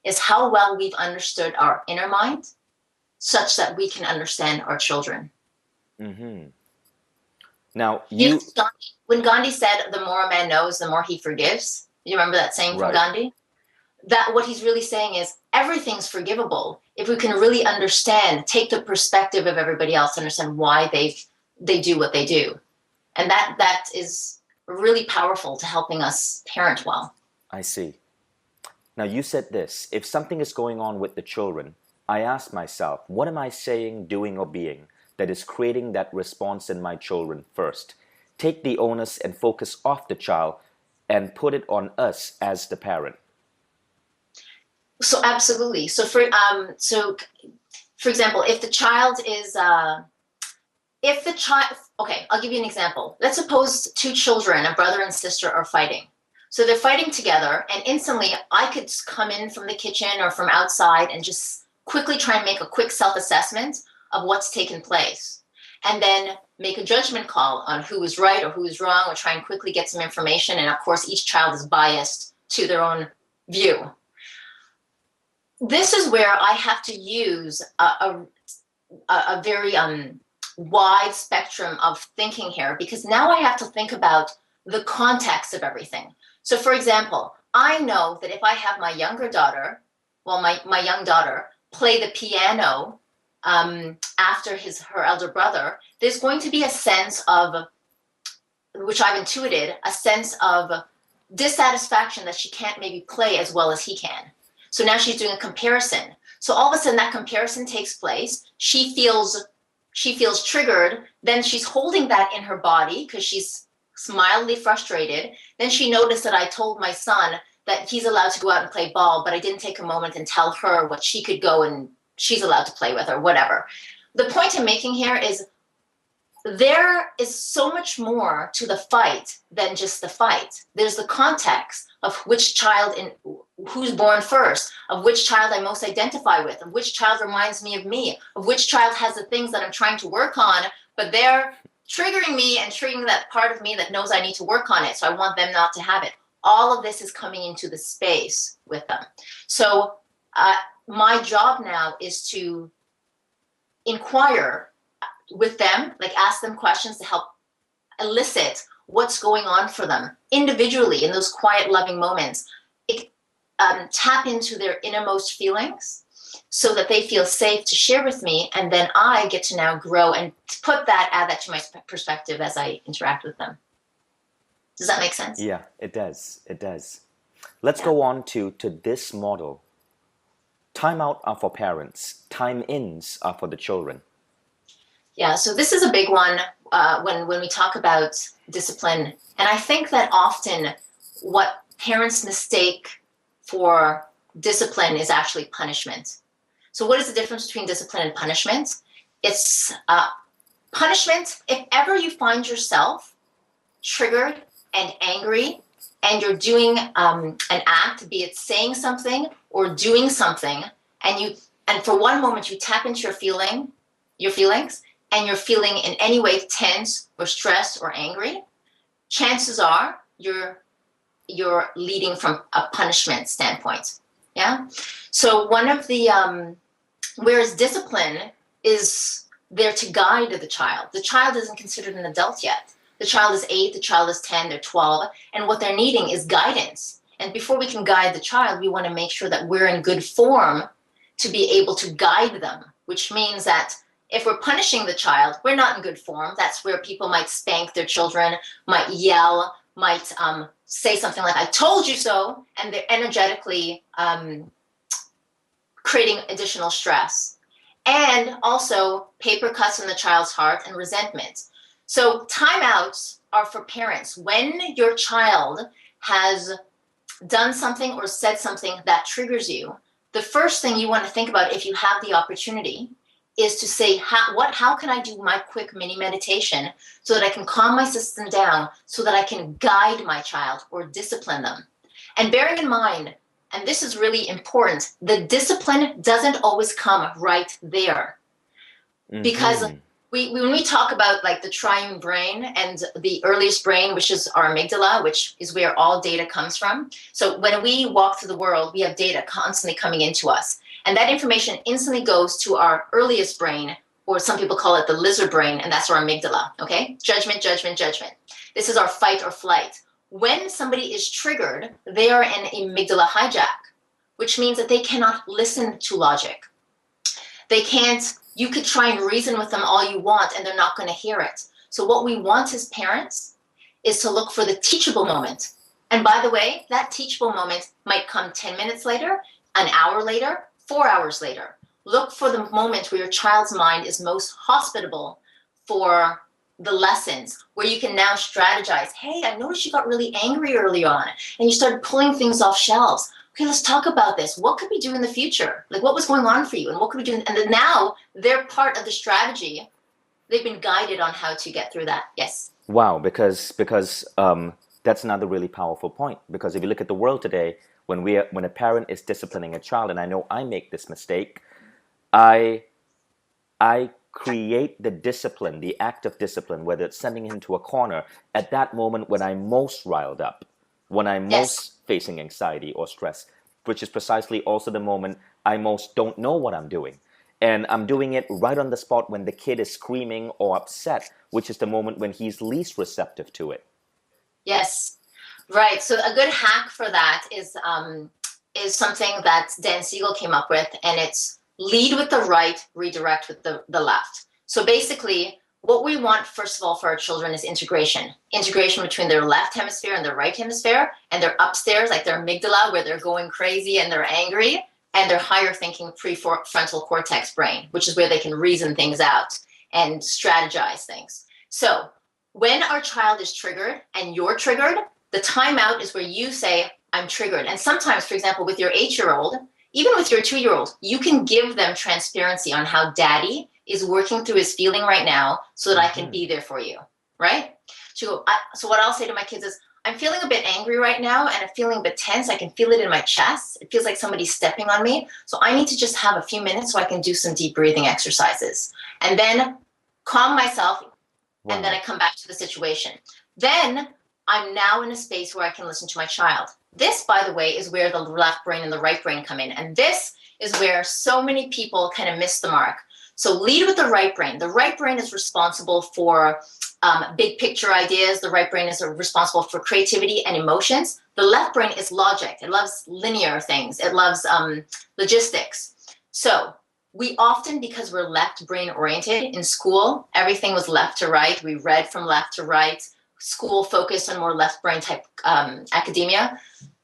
is how well we've understood our inner mind, such that we can understand our children. Mm-hmm. Now, when Gandhi said, the more a man knows, the more he forgives, you remember that saying from Gandhi? That what he's really saying is everything's forgivable if we can really understand, take the perspective of everybody else, understand why they do what they do. And that is really powerful to helping us parent well. I see. Now, you said this: if something is going on with the children, I ask myself, what am I saying, doing, or being that is creating that response in my children first? Take the onus and focus off the child and put it on us as the parent. So absolutely. So for example, if the child is okay, I'll give you an example. Let's suppose two children, a brother and sister, are fighting. So they're fighting together, and instantly I could come in from the kitchen or from outside and just quickly try and make a quick self-assessment of what's taken place. And then make a judgment call on who is right or who is wrong, or try and quickly get some information. And of course, each child is biased to their own view. This is where I have to use a very wide spectrum of thinking here, because now I have to think about the context of everything. So for example, I know that if I have my younger daughter, well, my young daughter play the piano after her elder brother, there's going to be a sense of, which I've intuited, a sense of dissatisfaction that she can't maybe play as well as he can. So now she's doing a comparison. So all of a sudden that comparison takes place. She feels triggered. Then she's holding that in her body because she's mildly frustrated. Then she noticed that I told my son that he's allowed to go out and play ball, but I didn't take a moment and tell her what she could go and she's allowed to play with or whatever. The point I'm making here is there is so much more to the fight than just the fight. There's the context of which child and who's born first, of which child I most identify with, of which child reminds me of me, of which child has the things that I'm trying to work on, but they're triggering me and triggering that part of me that knows I need to work on it. So I want them not to have it. All of this is coming into the space with them. So my job now is to inquire with them, like ask them questions to help elicit what's going on for them individually in those quiet, loving moments. Tap into their innermost feelings so that they feel safe to share with me, and then I get to now grow and add that to my perspective as I interact with them. Does that make sense? Yeah, it does. It does. Let's go on to this model. Time out are for parents. Time ins are for the children. Yeah, so this is a big one when we talk about discipline. And I think that often what parents mistake for discipline is actually punishment. So what is the difference between discipline and punishment? It's punishment, if ever you find yourself triggered and angry and you're doing an act, be it saying something or doing something, and for one moment you tap into your feelings, and you're feeling in any way tense or stressed or angry, chances are you're leading from a punishment standpoint. Yeah. So one of the whereas discipline is there to guide the child. The child isn't considered an adult yet. The child is 8, the child is 10, they're 12, and what they're needing is guidance. And before we can guide the child, we want to make sure that we're in good form to be able to guide them, which means that if we're punishing the child, we're not in good form. That's where people might spank their children, might yell, might say something like, I told you so, and they're energetically creating additional stress. And also paper cuts in the child's heart and resentment. So timeouts are for parents. When your child has done something or said something that triggers you, the first thing you want to think about, if you have the opportunity, is to say, how can I do my quick mini meditation so that I can calm my system down so that I can guide my child or discipline them? And bearing in mind, and this is really important, the discipline doesn't always come right there. Mm-hmm. Because when we talk about like the triune brain and the earliest brain, which is our amygdala, which is where all data comes from. So when we walk through the world, we have data constantly coming into us. And that information instantly goes to our earliest brain, or some people call it the lizard brain, and that's our amygdala, okay? Judgment, judgment, judgment. This is our fight or flight. When somebody is triggered, they are in amygdala hijack, which means that they cannot listen to logic. They can't, you could try and reason with them all you want, and they're not going to hear it. So what we want as parents is to look for the teachable moment. And by the way, that teachable moment might come 10 minutes later, an hour later, 4 hours later. Look for the moment where your child's mind is most hospitable for the lessons, where you can now strategize. Hey, I noticed you got really angry early on and you started pulling things off shelves. Okay, let's talk about this. What could we do in the future? Like, what was going on for you and what could we do? And then now they're part of the strategy. They've been guided on how to get through that. Yes. Wow, because that's another really powerful point. Because if you look at the world today, when a parent is disciplining a child, and I know I make this mistake, I create the discipline, the act of discipline, whether it's sending him to a corner at that moment when I'm most riled up, when I'm Yes. most facing anxiety or stress, which is precisely also the moment I most don't know what I'm doing. And I'm doing it right on the spot when the kid is screaming or upset, which is the moment when he's least receptive to it. Yes. Right. So a good hack for that is something that Dan Siegel came up with, and it's lead with the right, redirect with the left. So basically, what we want, first of all, for our children is integration between their left hemisphere and their right hemisphere, and their upstairs, like their amygdala, where they're going crazy and they're angry, and their higher thinking prefrontal cortex brain, which is where they can reason things out and strategize things. So when our child is triggered and you're triggered, the timeout is where you say, I'm triggered. And sometimes, for example, with your 8-year-old, even with your 2-year-old, you can give them transparency on how daddy is working through his feeling right now so that I can Mm-hmm. be there for you, right? So what I'll say to my kids is, I'm feeling a bit angry right now and I'm feeling a bit tense. I can feel it in my chest. It feels like somebody's stepping on me. So I need to just have a few minutes so I can do some deep breathing exercises and then calm myself, and then I Wow. come back to the situation. Then I'm now in a space where I can listen to my child. This, by the way, is where the left brain and the right brain come in. And this is where so many people kind of miss the mark. So lead with the right brain. The right brain is responsible for big picture ideas. The right brain is responsible for creativity and emotions. The left brain is logic. It loves linear things. It loves logistics. So we often, because we're left brain oriented in school, everything was left to right. We read from left to right. School focused on more left brain type academia.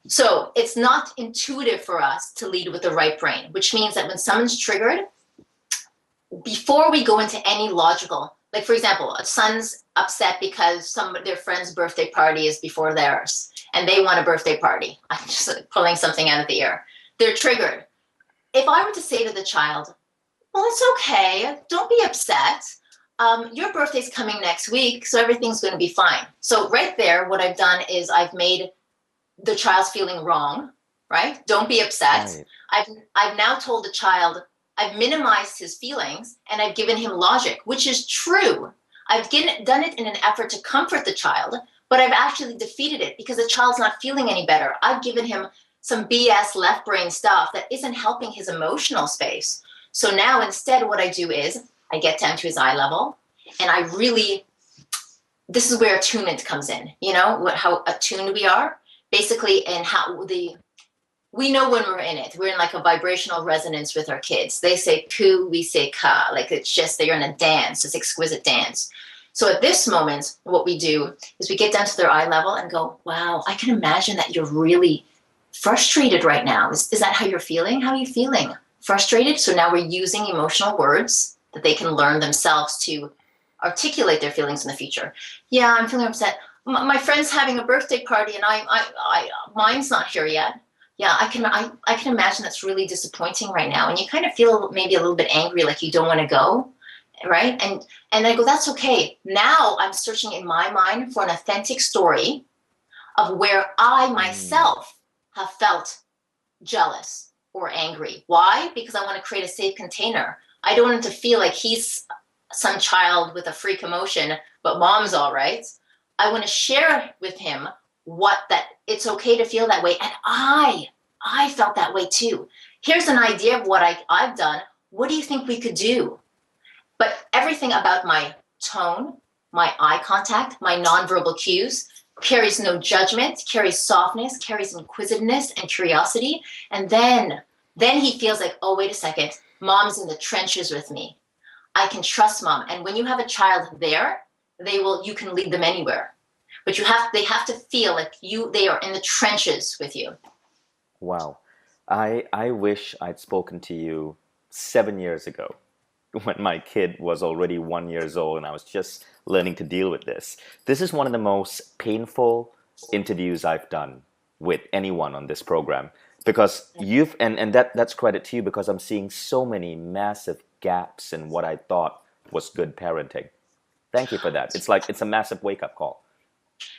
So it's not intuitive for us to lead with the right brain, which means that when someone's triggered, before we go into any logical, like for example, a son's upset because their friend's birthday party is before theirs and they want a birthday party. I'm just pulling something out of the air. They're triggered. If I were to say to the child, well, it's okay. Don't be upset. Your birthday's coming next week, so everything's going to be fine. So right there, what I've done is I've made the child's feeling wrong, right? Don't be upset. Right. I've now told the child, I've minimized his feelings and I've given him logic, which is true. Done it in an effort to comfort the child, but I've actually defeated it because the child's not feeling any better. I've given him some BS left brain stuff that isn't helping his emotional space. So now instead, what I do is I get down to his eye level and this is where attunement comes in, how attuned we are, basically, and we know when we're in it. We're in like a vibrational resonance with our kids. They say ku, we say ka, like it's just, they're in a dance, this exquisite dance. So at this moment, what we do is we get down to their eye level and go, wow, I can imagine that you're really frustrated right now. Is that how you're feeling? How are you feeling? Frustrated? So now we're using emotional words that they can learn themselves to articulate their feelings in the future. Yeah, I'm feeling upset. My friend's having a birthday party and mine's not here yet. Yeah, I can imagine that's really disappointing right now. And you kind of feel maybe a little bit angry, like you don't want to go, right? And I go, that's okay. Now I'm searching in my mind for an authentic story of where I Mm. myself have felt jealous or angry. Why? Because I want to create a safe container. I don't want him to feel like he's some child with a freak emotion, but mom's all right. I want to share with him that it's okay to feel that way. And I felt that way too. Here's an idea of what I've done. What do you think we could do? But everything about my tone, my eye contact, my nonverbal cues carries no judgment, carries softness, carries inquisitiveness and curiosity. And then he feels like, oh, wait a second, mom's in the trenches with me. I can trust mom. And when you have a child there, you can lead them anywhere. But they have to feel like they are in the trenches with you. Wow. I wish I'd spoken to you 7 years ago when my kid was already 1 years old and I was just learning to deal with this. This is one of the most painful interviews I've done with anyone on this program because and that's credit to you because I'm seeing so many massive gaps in what I thought was good parenting. Thank you for that. It's a massive wake-up call.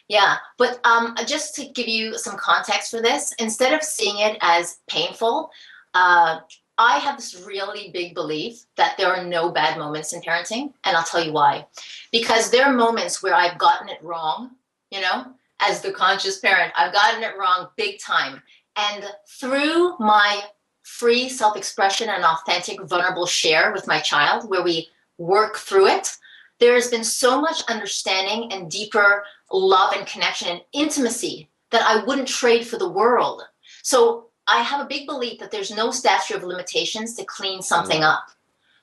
Yeah, but just to give you some context for this, instead of seeing it as painful, uh, I have this really big belief that there are no bad moments in parenting, and I'll tell you why. Because there are moments where I've gotten it wrong, you know, as the conscious parent, I've gotten it wrong big time. And through my free self-expression and authentic, vulnerable share with my child, where we work through it, there has been so much understanding and deeper love and connection and intimacy that I wouldn't trade for the world. So I have a big belief that there's no statute of limitations to clean something up.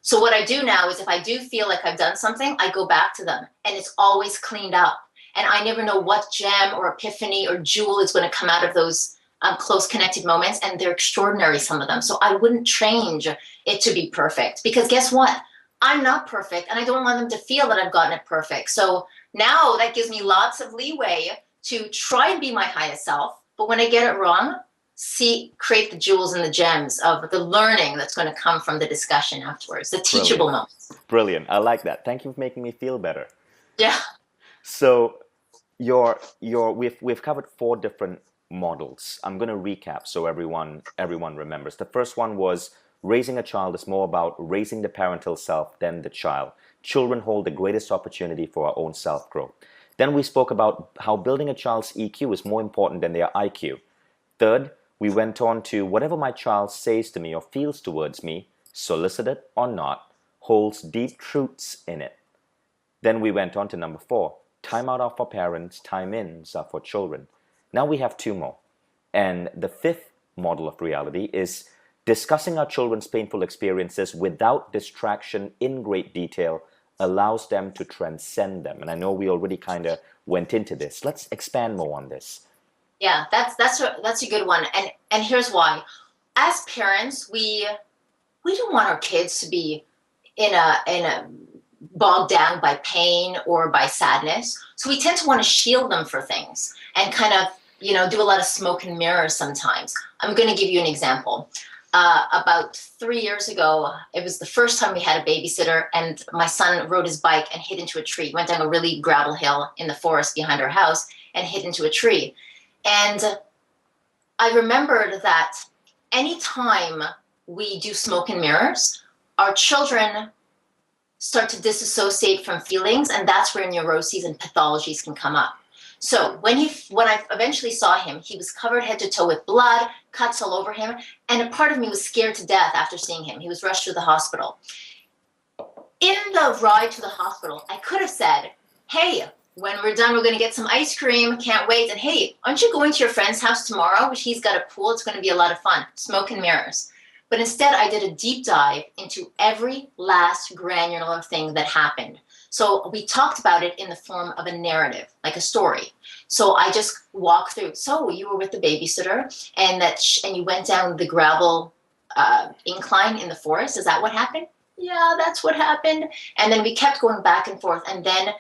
So what I do now is if I do feel like I've done something, I go back to them and it's always cleaned up. And I never know what gem or epiphany or jewel is going to come out of those close connected moments. And they're extraordinary, some of them. So I wouldn't change it to be perfect because guess what? I'm not perfect and I don't want them to feel that I've gotten it perfect. So now that gives me lots of leeway to try and be my highest self. But when I get it wrong, create the jewels and the gems of the learning that's going to come from the discussion afterwards, the teachable moments. Brilliant. I like that. Thank you for making me feel better. Yeah. So we've covered 4 different models. I'm going to recap so everyone remembers. The first one was raising a child is more about raising the parental self than the child. Children hold the greatest opportunity for our own self-growth. Then we spoke about how building a child's EQ is more important than their IQ. Third, we went on to whatever my child says to me or feels towards me, solicited or not, holds deep truths in it. Then we went on to number 4. Time out are for parents, time ins are for children. Now we have 2 more. And the 5th model of reality is discussing our children's painful experiences without distraction in great detail allows them to transcend them. And I know we already kind of went into this. Let's expand more on this. Yeah, that's a good one. And here's why. As parents, we don't want our kids to be in a bogged down by pain or by sadness. So we tend to want to shield them for things and kind of, do a lot of smoke and mirrors sometimes. I'm going to give you an example. About 3 years ago, it was the first time we had a babysitter, and my son rode his bike and hit into a tree. Went down a really gravel hill in the forest behind our house and hit into a tree. And I remembered that anytime we do smoke and mirrors, our children start to disassociate from feelings, and that's where neuroses and pathologies can come up. So when I eventually saw him, he was covered head to toe with blood, cuts all over him, and a part of me was scared to death after seeing him. He was rushed to the hospital. In the ride to the hospital, I could have said, hey, when we're done, we're going to get some ice cream. Can't wait. And hey, aren't you going to your friend's house tomorrow? He's got a pool. It's going to be a lot of fun. Smoke and mirrors. But instead, I did a deep dive into every last granular thing that happened. So we talked about it in the form of a narrative, like a story. So I just walked through. So you were with the babysitter and you went down the gravel incline in the forest. Is that what happened? Yeah, that's what happened. And then we kept going back and forth. And then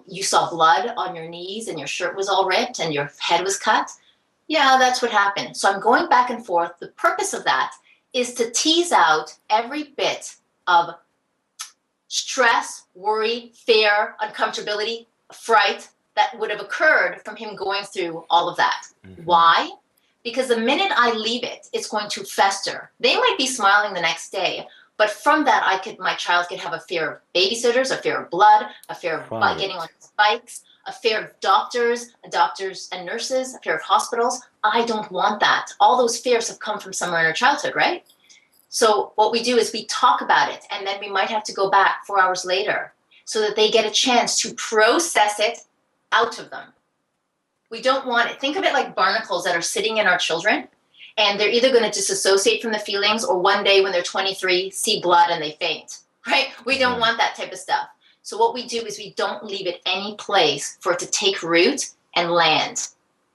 you saw blood on your knees and your shirt was all ripped and your head was cut. Yeah, that's what happened. So I'm going back and forth. The purpose of that is to tease out every bit of stress, worry, fear, uncomfortability, fright that would have occurred from him going through all of that. Mm-hmm. Why? Because the minute I leave it, it's going to fester. They might be smiling the next day, but from that, my child could have a fear of babysitters, a fear of blood, a fear of getting on bikes, a fear of doctors and nurses, a fear of hospitals. I don't want that. All those fears have come from somewhere in our childhood, right? So what we do is we talk about it, and then we might have to go back 4 hours later so that they get a chance to process it out of them. We don't want it. Think of it like barnacles that are sitting in our children, and they're either going to disassociate from the feelings or one day when they're 23, see blood and they faint, right? We don't want that type of stuff. So what we do is we don't leave it any place for it to take root and land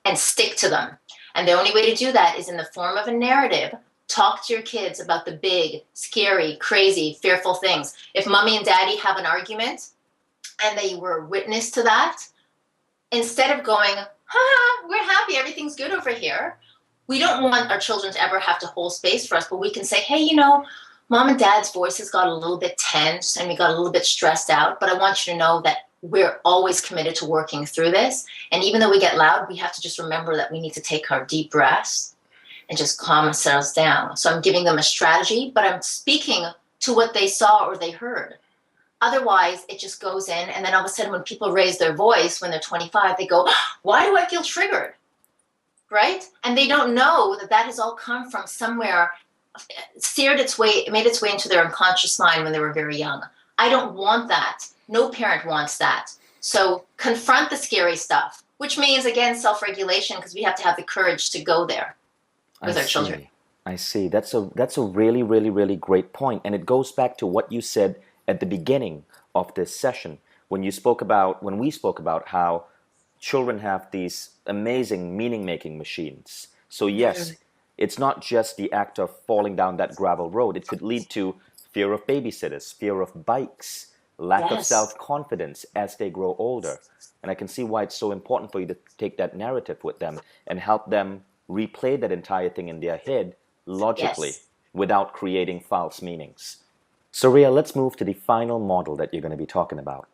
and stick to them. And the only way to do that is in the form of a narrative. Talk to your kids about the big, scary, crazy, fearful things. If mommy and daddy have an argument and they were witness to that, instead of going, we're happy, everything's good over here, we don't want our children to ever have to hold space for us, but we can say, hey, mom and dad's voices got a little bit tense and we got a little bit stressed out, but I want you to know that we're always committed to working through this. And even though we get loud, we have to just remember that we need to take our deep breaths. and just calm themselves down. So I'm giving them a strategy, but I'm speaking to what they saw or they heard. Otherwise, it just goes in, and then all of a sudden, when people raise their voice when they're 25, they go, "Why do I feel triggered?" Right? And they don't know that that has all come from somewhere, made its way into their unconscious mind when they were very young. I don't want that. No parent wants that. So confront the scary stuff, which means, again, self-regulation, because we have to have the courage to go there I with our children. see. I see. That's a really, really, really great point. And it goes back to what you said at the beginning of this session when we spoke about how children have these amazing meaning-making machines. So yes, it's not just the act of falling down that gravel road. It could lead to fear of babysitters, fear of bikes, lack of Yes. self-confidence as they grow older. And I can see why it's so important for you to take that narrative with them and help them replay that entire thing in their head logically Yes. without creating false meanings. So, Ria, let's move to the final model that you're going to be talking about.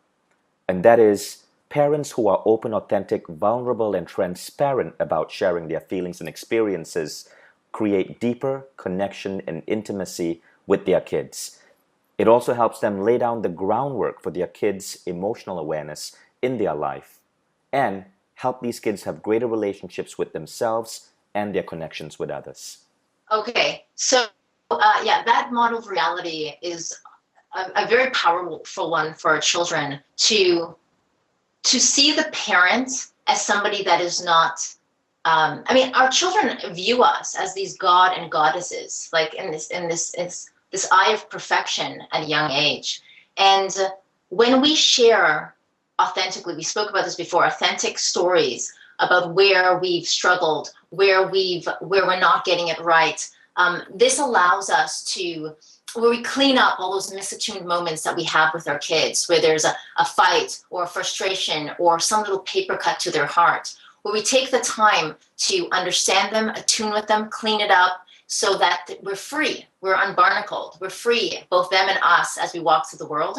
And that is parents who are open, authentic, vulnerable, and transparent about sharing their feelings and experiences create deeper connection and intimacy with their kids. It also helps them lay down the groundwork for their kids' emotional awareness in their life and help these kids have greater relationships with themselves and their connections with others. Okay. So, yeah, that model of reality is a very powerful one for our children to see the parent as somebody that is not. I mean, our children view us as these god and goddesses, like in this eye of perfection at a young age. And when we share authentically, we spoke about this before, authentic stories about where we've struggled, where we're not getting it right. This allows us to where we clean up all those misattuned moments that we have with our kids, where there's a fight or a frustration or some little paper cut to their heart, where we take the time to understand them, attune with them, clean it up so that we're free, we're unbarnacled, we're free, both them and us, as we walk through the world.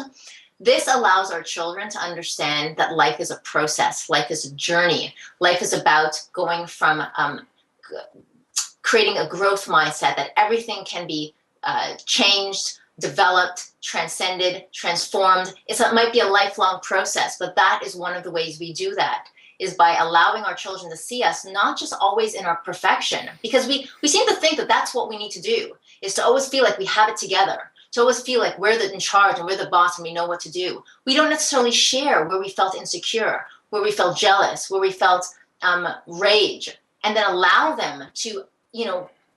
This allows our children to understand that life is a process, life is a journey, life is about going from creating a growth mindset, that everything can be changed, developed, transcended, transformed. It might be a lifelong process, but that is one of the ways we do that, is by allowing our children to see us not just always in our perfection, because we seem to think that that's what we need to do, is to always feel like we have it together, to always feel like we're in charge and we're the boss and we know what to do. We don't necessarily share where we felt insecure, where we felt jealous, where we felt rage, and then allow them to,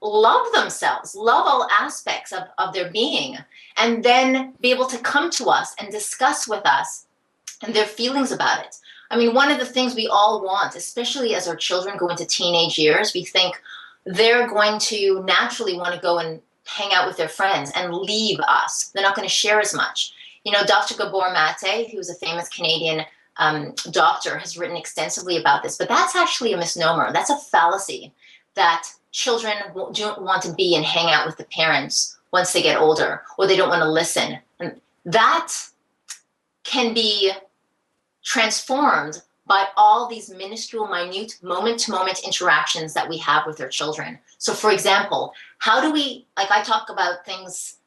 love themselves, love all aspects of their being, and then be able to come to us and discuss with us and their feelings about it. I mean, one of the things we all want, especially as our children go into teenage years, we think they're going to naturally want to go and hang out with their friends and leave us. They're not going to share as much. Dr. Gabor Mate, who's a famous Canadian doctor, has written extensively about this, but that's actually a misnomer. That's a fallacy, that children don't want to be and hang out with the parents once they get older, or they don't want to listen. And that can be transformed by all these minuscule, minute, moment-to-moment interactions that we have with our children. So, for example, how do we, like I talk about things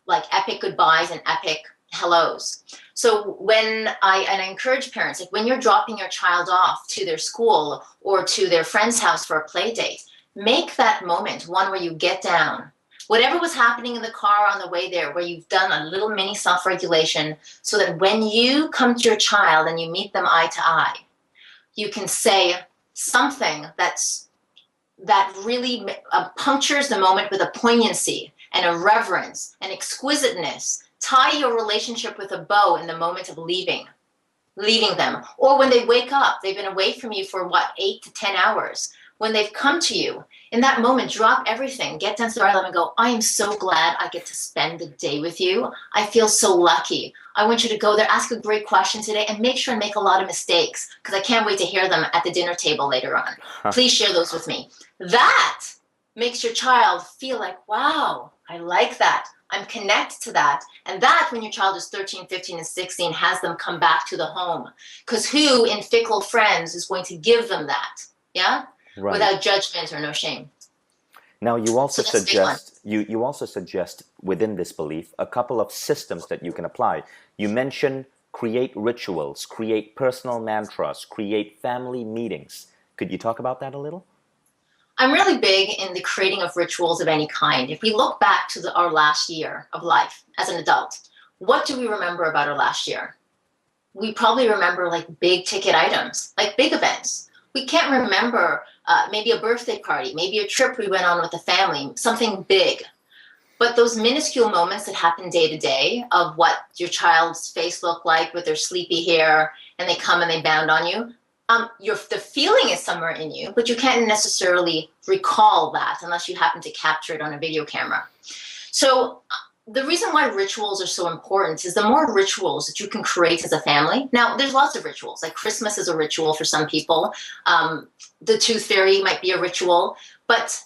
like epic goodbyes and epic hellos. So when I encourage parents, like when you're dropping your child off to their school or to their friend's house for a play date, make that moment one where you get down. Whatever was happening in the car on the way there, where you've done a little mini self-regulation, so that when you come to your child and you meet them eye to eye, you can say something that really punctures the moment with a poignancy and a reverence and exquisiteness. Tie your relationship with a bow in the moment of leaving them. Or when they wake up, they've been away from you for 8 to 10 hours. When they've come to you, in that moment, drop everything, get down to the level and go, I am so glad I get to spend the day with you. I feel so lucky. I want you to go there, ask a great question today, and make sure and make a lot of mistakes, because I can't wait to hear them at the dinner table later on. Please share those with me. That makes your child feel like, wow, I like that. I'm connected to that. And that, when your child is 13, 15, and 16, has them come back to the home. Because who in fickle friends is going to give them that? Yeah? Right. Without judgment or no shame. Now, you So also that's a big one. suggest you also suggest within this belief a couple of systems that you can apply. You mention create rituals, create personal mantras, create family meetings. Could you talk about that a little? I'm really big in the creating of rituals of any kind. If we look back to our last year of life as an adult, what do we remember about our last year? We probably remember like big ticket items, like big events. We can't remember maybe a birthday party, maybe a trip we went on with the family, something big. But those minuscule moments that happen day to day of what your child's face looked like with their sleepy hair, and they come and they bound on you, the feeling is somewhere in you, but you can't necessarily recall that unless you happen to capture it on a video camera. So the reason why rituals are so important is the more rituals that you can create as a family. Now, there's lots of rituals. Like Christmas is a ritual for some people. The Tooth Fairy might be a ritual, but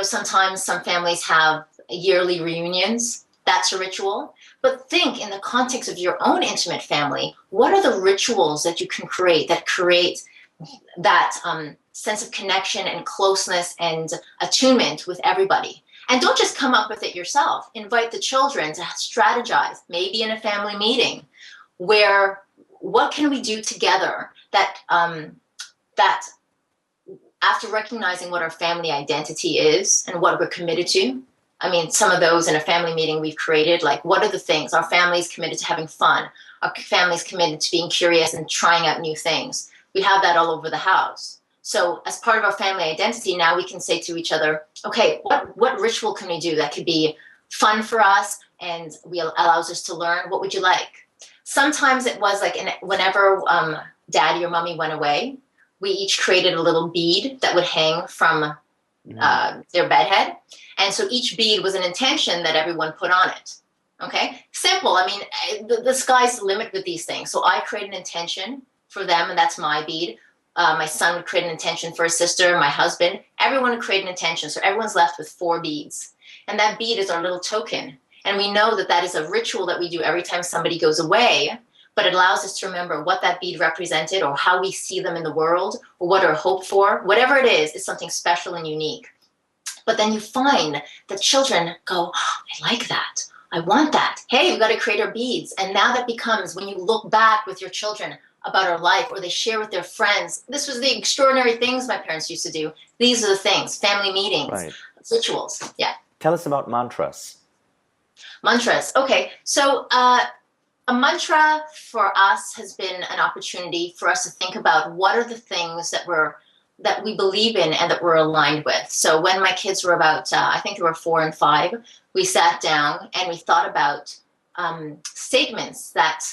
sometimes some families have yearly reunions. That's a ritual. But think in the context of your own intimate family, what are the rituals that you can create that create that sense of connection and closeness and attunement with everybody? And don't just come up with it yourself. Invite the children to strategize, maybe in a family meeting, where what can we do together that after recognizing what our family identity is and what we're committed to. I mean, some of those in a family meeting we've created, like what are the things? Our family's committed to having fun. Our family's committed to being curious and trying out new things. We have that all over the house. So as part of our family identity, now we can say to each other, okay, what ritual can we do that could be fun for us and allows us to learn? What would you like? Sometimes it was like whenever daddy or mommy went away, we each created a little bead that would hang from their bedhead. And so each bead was an intention that everyone put on it. Okay? Simple. I mean, the sky's the limit with these things. So I create an intention for them, and that's my bead. My son would create an intention for his sister, my husband. Everyone would create an intention. So everyone's left with 4 beads. And that bead is our little token. And we know that that is a ritual that we do every time somebody goes away, but it allows us to remember what that bead represented or how we see them in the world or what our hope for. Whatever it is something special and unique. But then you find that children go, oh, I like that. I want that. Hey, we've got to create our beads. And now that becomes, when you look back with your children about our life, or they share with their friends, this was the extraordinary things my parents used to do. These are the things, family meetings, Right. rituals. Yeah. Tell us about mantras. Mantras. Okay. So a mantra for us has been an opportunity for us to think about what are the things that we believe in and that we're aligned with. So when my kids were about, I think they were 4 and 5, we sat down and we thought about statements that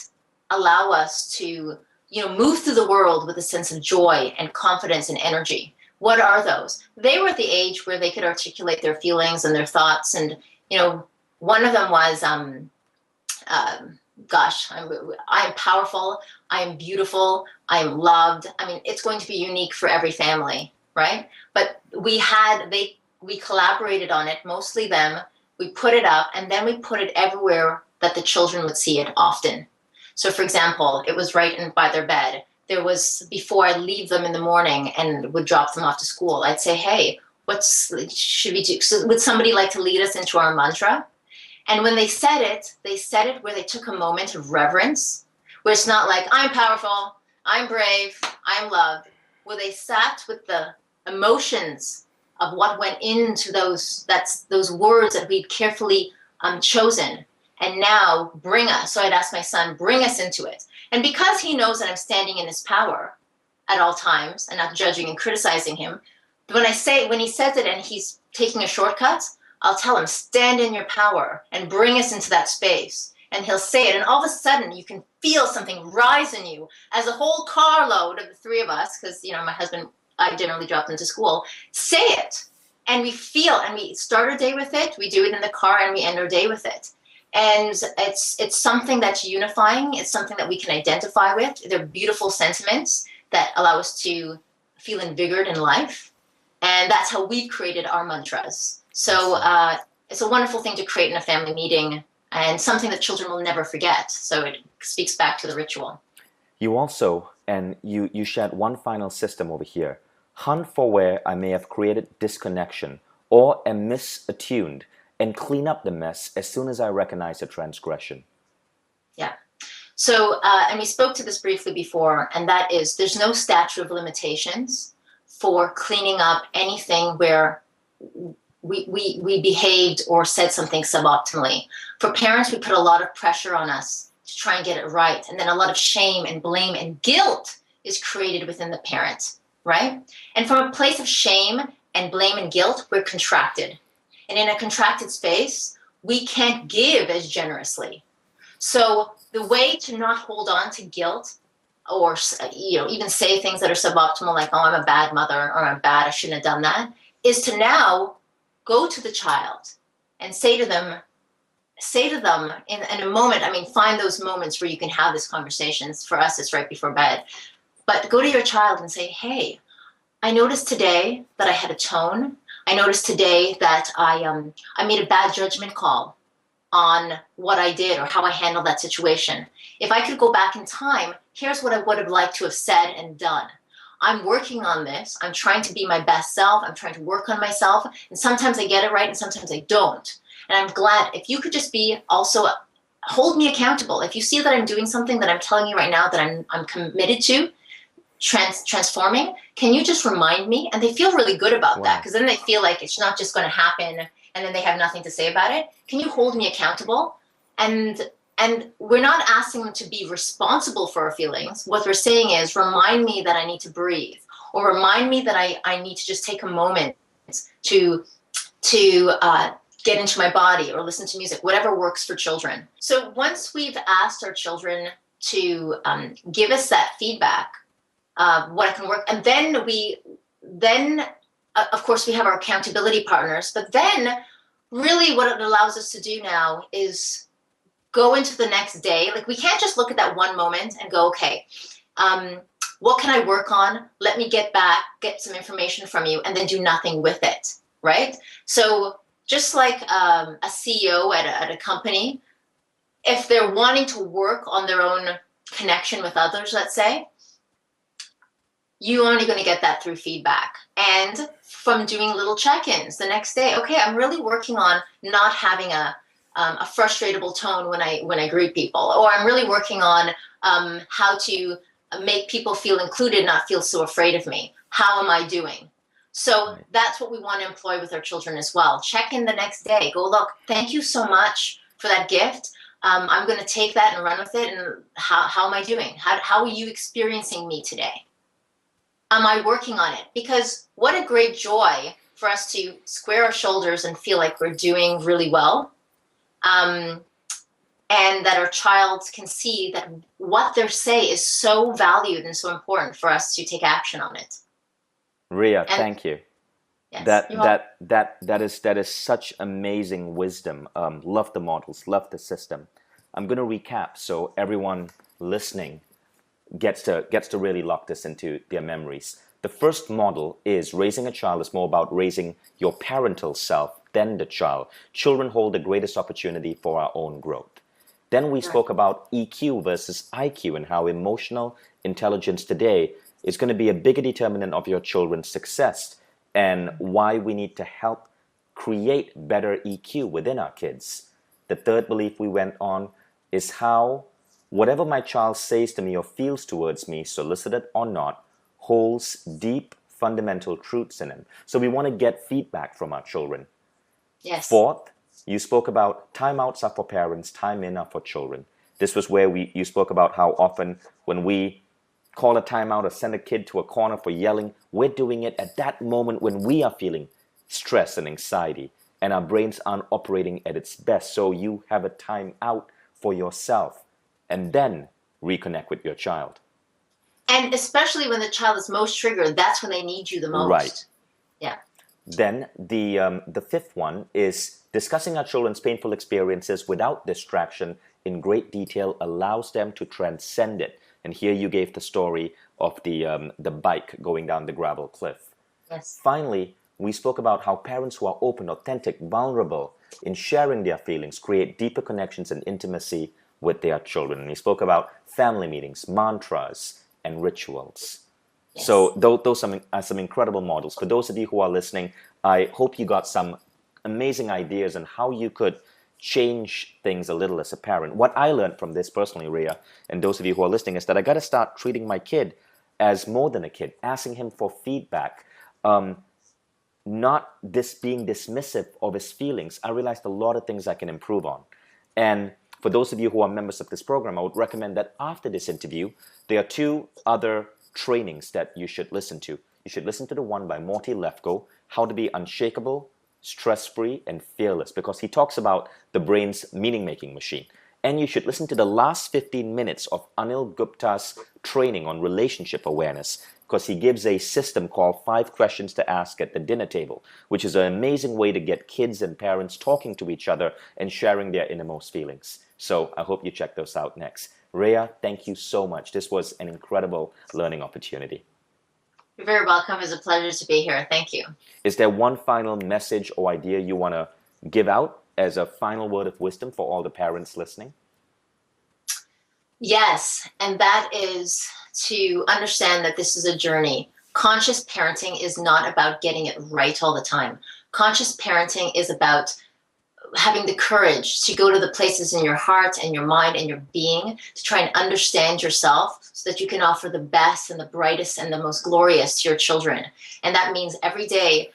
allow us to, move through the world with a sense of joy and confidence and energy. What are those? They were at the age where they could articulate their feelings and their thoughts. And, one of them was, I'm powerful, I am beautiful, I am loved. I mean, it's going to be unique for every family, right? But we collaborated on it, mostly them. We put it up, and then we put it everywhere that the children would see it often. So, for example, it was right by their bed. There was, before I leave them in the morning and would drop them off to school, I'd say, hey, what should we do? So would somebody like to lead us into our mantra? And when they said it where they took a moment of reverence, where it's not like, I'm powerful, I'm brave, I'm loved, where they sat with the emotions of what went into those words that we'd carefully chosen. And now bring us. So I'd ask my son, bring us into it. And because he knows that I'm standing in his power at all times and not judging and criticizing him, when he says it and he's taking a shortcut, I'll tell him, stand in your power and bring us into that space. And he'll say it. And all of a sudden, you can feel something rise in you as a whole carload of the 3 of us, because, my husband, I generally drop them to school, say it. And we feel, and we start our day with it. We do it in the car and we end our day with it. And it's something that's unifying. It's something that we can identify with. They're beautiful sentiments that allow us to feel invigorated in life. And that's how we've created our mantras. So it's a wonderful thing to create in a family meeting and something that children will never forget. So it speaks back to the ritual. You also, and you shared one final system over here, hunt for where I may have created disconnection or am misattuned and clean up the mess as soon as I recognize a transgression. Yeah. So, and we spoke to this briefly before, and that is there's no statute of limitations for cleaning up anything where we behaved or said something suboptimally. For parents, we put a lot of pressure on us to try and get it right. And then a lot of shame and blame and guilt is created within the parent, right? And from a place of shame and blame and guilt, we're contracted. And in a contracted space, we can't give as generously. So the way to not hold on to guilt or even say things that are suboptimal, like, oh, I'm a bad mother, or I'm bad, I shouldn't have done that, is to now go to the child and say to them in a moment, I mean, find those moments where you can have this conversation. For us, it's right before bed. But go to your child and say, hey, I noticed today that I had a tone. I noticed today that I made a bad judgment call on what I did or how I handled that situation. If I could go back in time, here's what I would have liked to have said and done. I'm working on this. I'm trying to be my best self. I'm trying to work on myself. And sometimes I get it right and sometimes I don't. And I'm glad if you could just be also hold me accountable. If you see that I'm doing something that I'm telling you right now that I'm committed to transforming, can you just remind me? And they feel really good about that, because then they feel like it's not just going to happen and then they have nothing to say about it. Can you hold me accountable? And we're not asking them to be responsible for our feelings. What we're saying is, remind me that I need to breathe, or remind me that I need to just take a moment to get into my body or listen to music, whatever works for children. So once we've asked our children to give us that feedback, what can work, and then of course we have our accountability partners, but then really what it allows us to do now is go into the next day. Like, we can't just look at that one moment and go, okay, what can I work on? Let me get some information from you, and then do nothing with it, right? So just like a CEO at a company, if they're wanting to work on their own connection with others, let's say, you're only going to get that through feedback and from doing little check-ins the next day. Okay, I'm really working on not having a frustratable tone when I greet people, or I'm really working on how to make people feel included, not feel so afraid of me. How am I doing? So that's what we want to employ with our children as well. Check in the next day. Go, look, thank you so much for that gift. I'm going to take that and run with it. And how am I doing? How are you experiencing me today? Am I working on it? Because what a great joy for us to square our shoulders and feel like we're doing really well. And that our child can see that what they say is so valued and so important for us to take action on it. Ria, thank you. Yes, that is such amazing wisdom. Love the models, love the system. I'm going to recap so everyone listening gets to really lock this into their memories. The first model is raising a child is more about raising your parental self than the child. Children hold the greatest opportunity for our own growth. Then we spoke about EQ versus IQ and how emotional intelligence today is going to be a bigger determinant of your children's success, and why we need to help create better EQ within our kids. The third belief we went on is how whatever my child says to me or feels towards me, solicited or not, holds deep fundamental truths in him. So we want to get feedback from our children. Yes. Fourth, you spoke about timeouts are for parents, time in are for children. This was where you spoke about how often when we call a timeout or send a kid to a corner for yelling, we're doing it at that moment when we are feeling stress and anxiety and our brains aren't operating at its best. So you have a time out for yourself and then reconnect with your child. And especially when the child is most triggered, that's when they need you the most. Right. Yeah. Then the fifth one is discussing our children's painful experiences without distraction in great detail allows them to transcend it. And here you gave the story of the bike going down the gravel cliff. Yes. Finally, we spoke about how parents who are open, authentic, vulnerable in sharing their feelings create deeper connections and intimacy with their children. And we spoke about family meetings, mantras, and rituals. Yes. So those are some incredible models. For those of you who are listening, I hope you got some amazing ideas on how you could change things a little as a parent. What I learned from this personally, Rhea, and those of you who are listening, is that I got to start treating my kid as more than a kid, asking him for feedback, not this being dismissive of his feelings. I realized a lot of things I can improve on. And for those of you who are members of this program, I would recommend that after this interview, there are two other trainings that you should listen to. You should listen to the one by Morty Lefko, How to Be Unshakable, Stress-Free, and Fearless, because he talks about the brain's meaning-making machine. And you should listen to the last 15 minutes of Anil Gupta's training on relationship awareness, because he gives a system called 5 questions to ask at the dinner table, which is an amazing way to get kids and parents talking to each other and sharing their innermost feelings. So I hope you check those out next. Rhea, thank you so much. This was an incredible learning opportunity. You're very welcome. It's a pleasure to be here. Thank you. Is there one final message or idea you want to give out as a final word of wisdom for all the parents listening? Yes, and that is to understand that this is a journey. Conscious parenting is not about getting it right all the time. Conscious parenting is about having the courage to go to the places in your heart and your mind and your being to try and understand yourself so that you can offer the best and the brightest and the most glorious to your children. And that means every day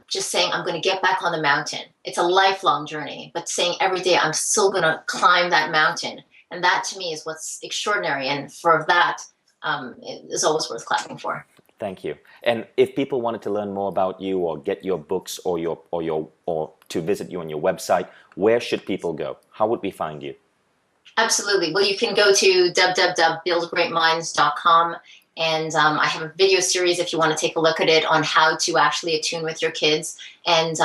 just saying, I'm going to get back on the mountain. It's a lifelong journey, but saying every day, I'm still going to climb that mountain. And that to me is what's extraordinary. And for that, it is always worth clapping for. Thank you. And if people wanted to learn more about you or get your books or to visit you on your website, where should people go? How would we find you? Absolutely. Well, you can go to www.buildgreatminds.com, and I have a video series if you want to take a look at it on how to actually attune with your kids and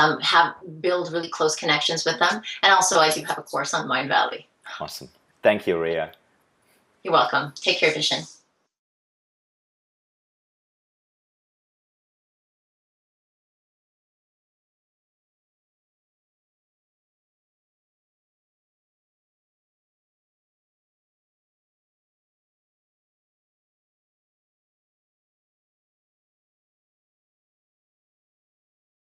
build really close connections with them. And also, I do have a course on Mind Valley. Awesome. Thank you, Rhea. You're welcome. Take care, Vishen.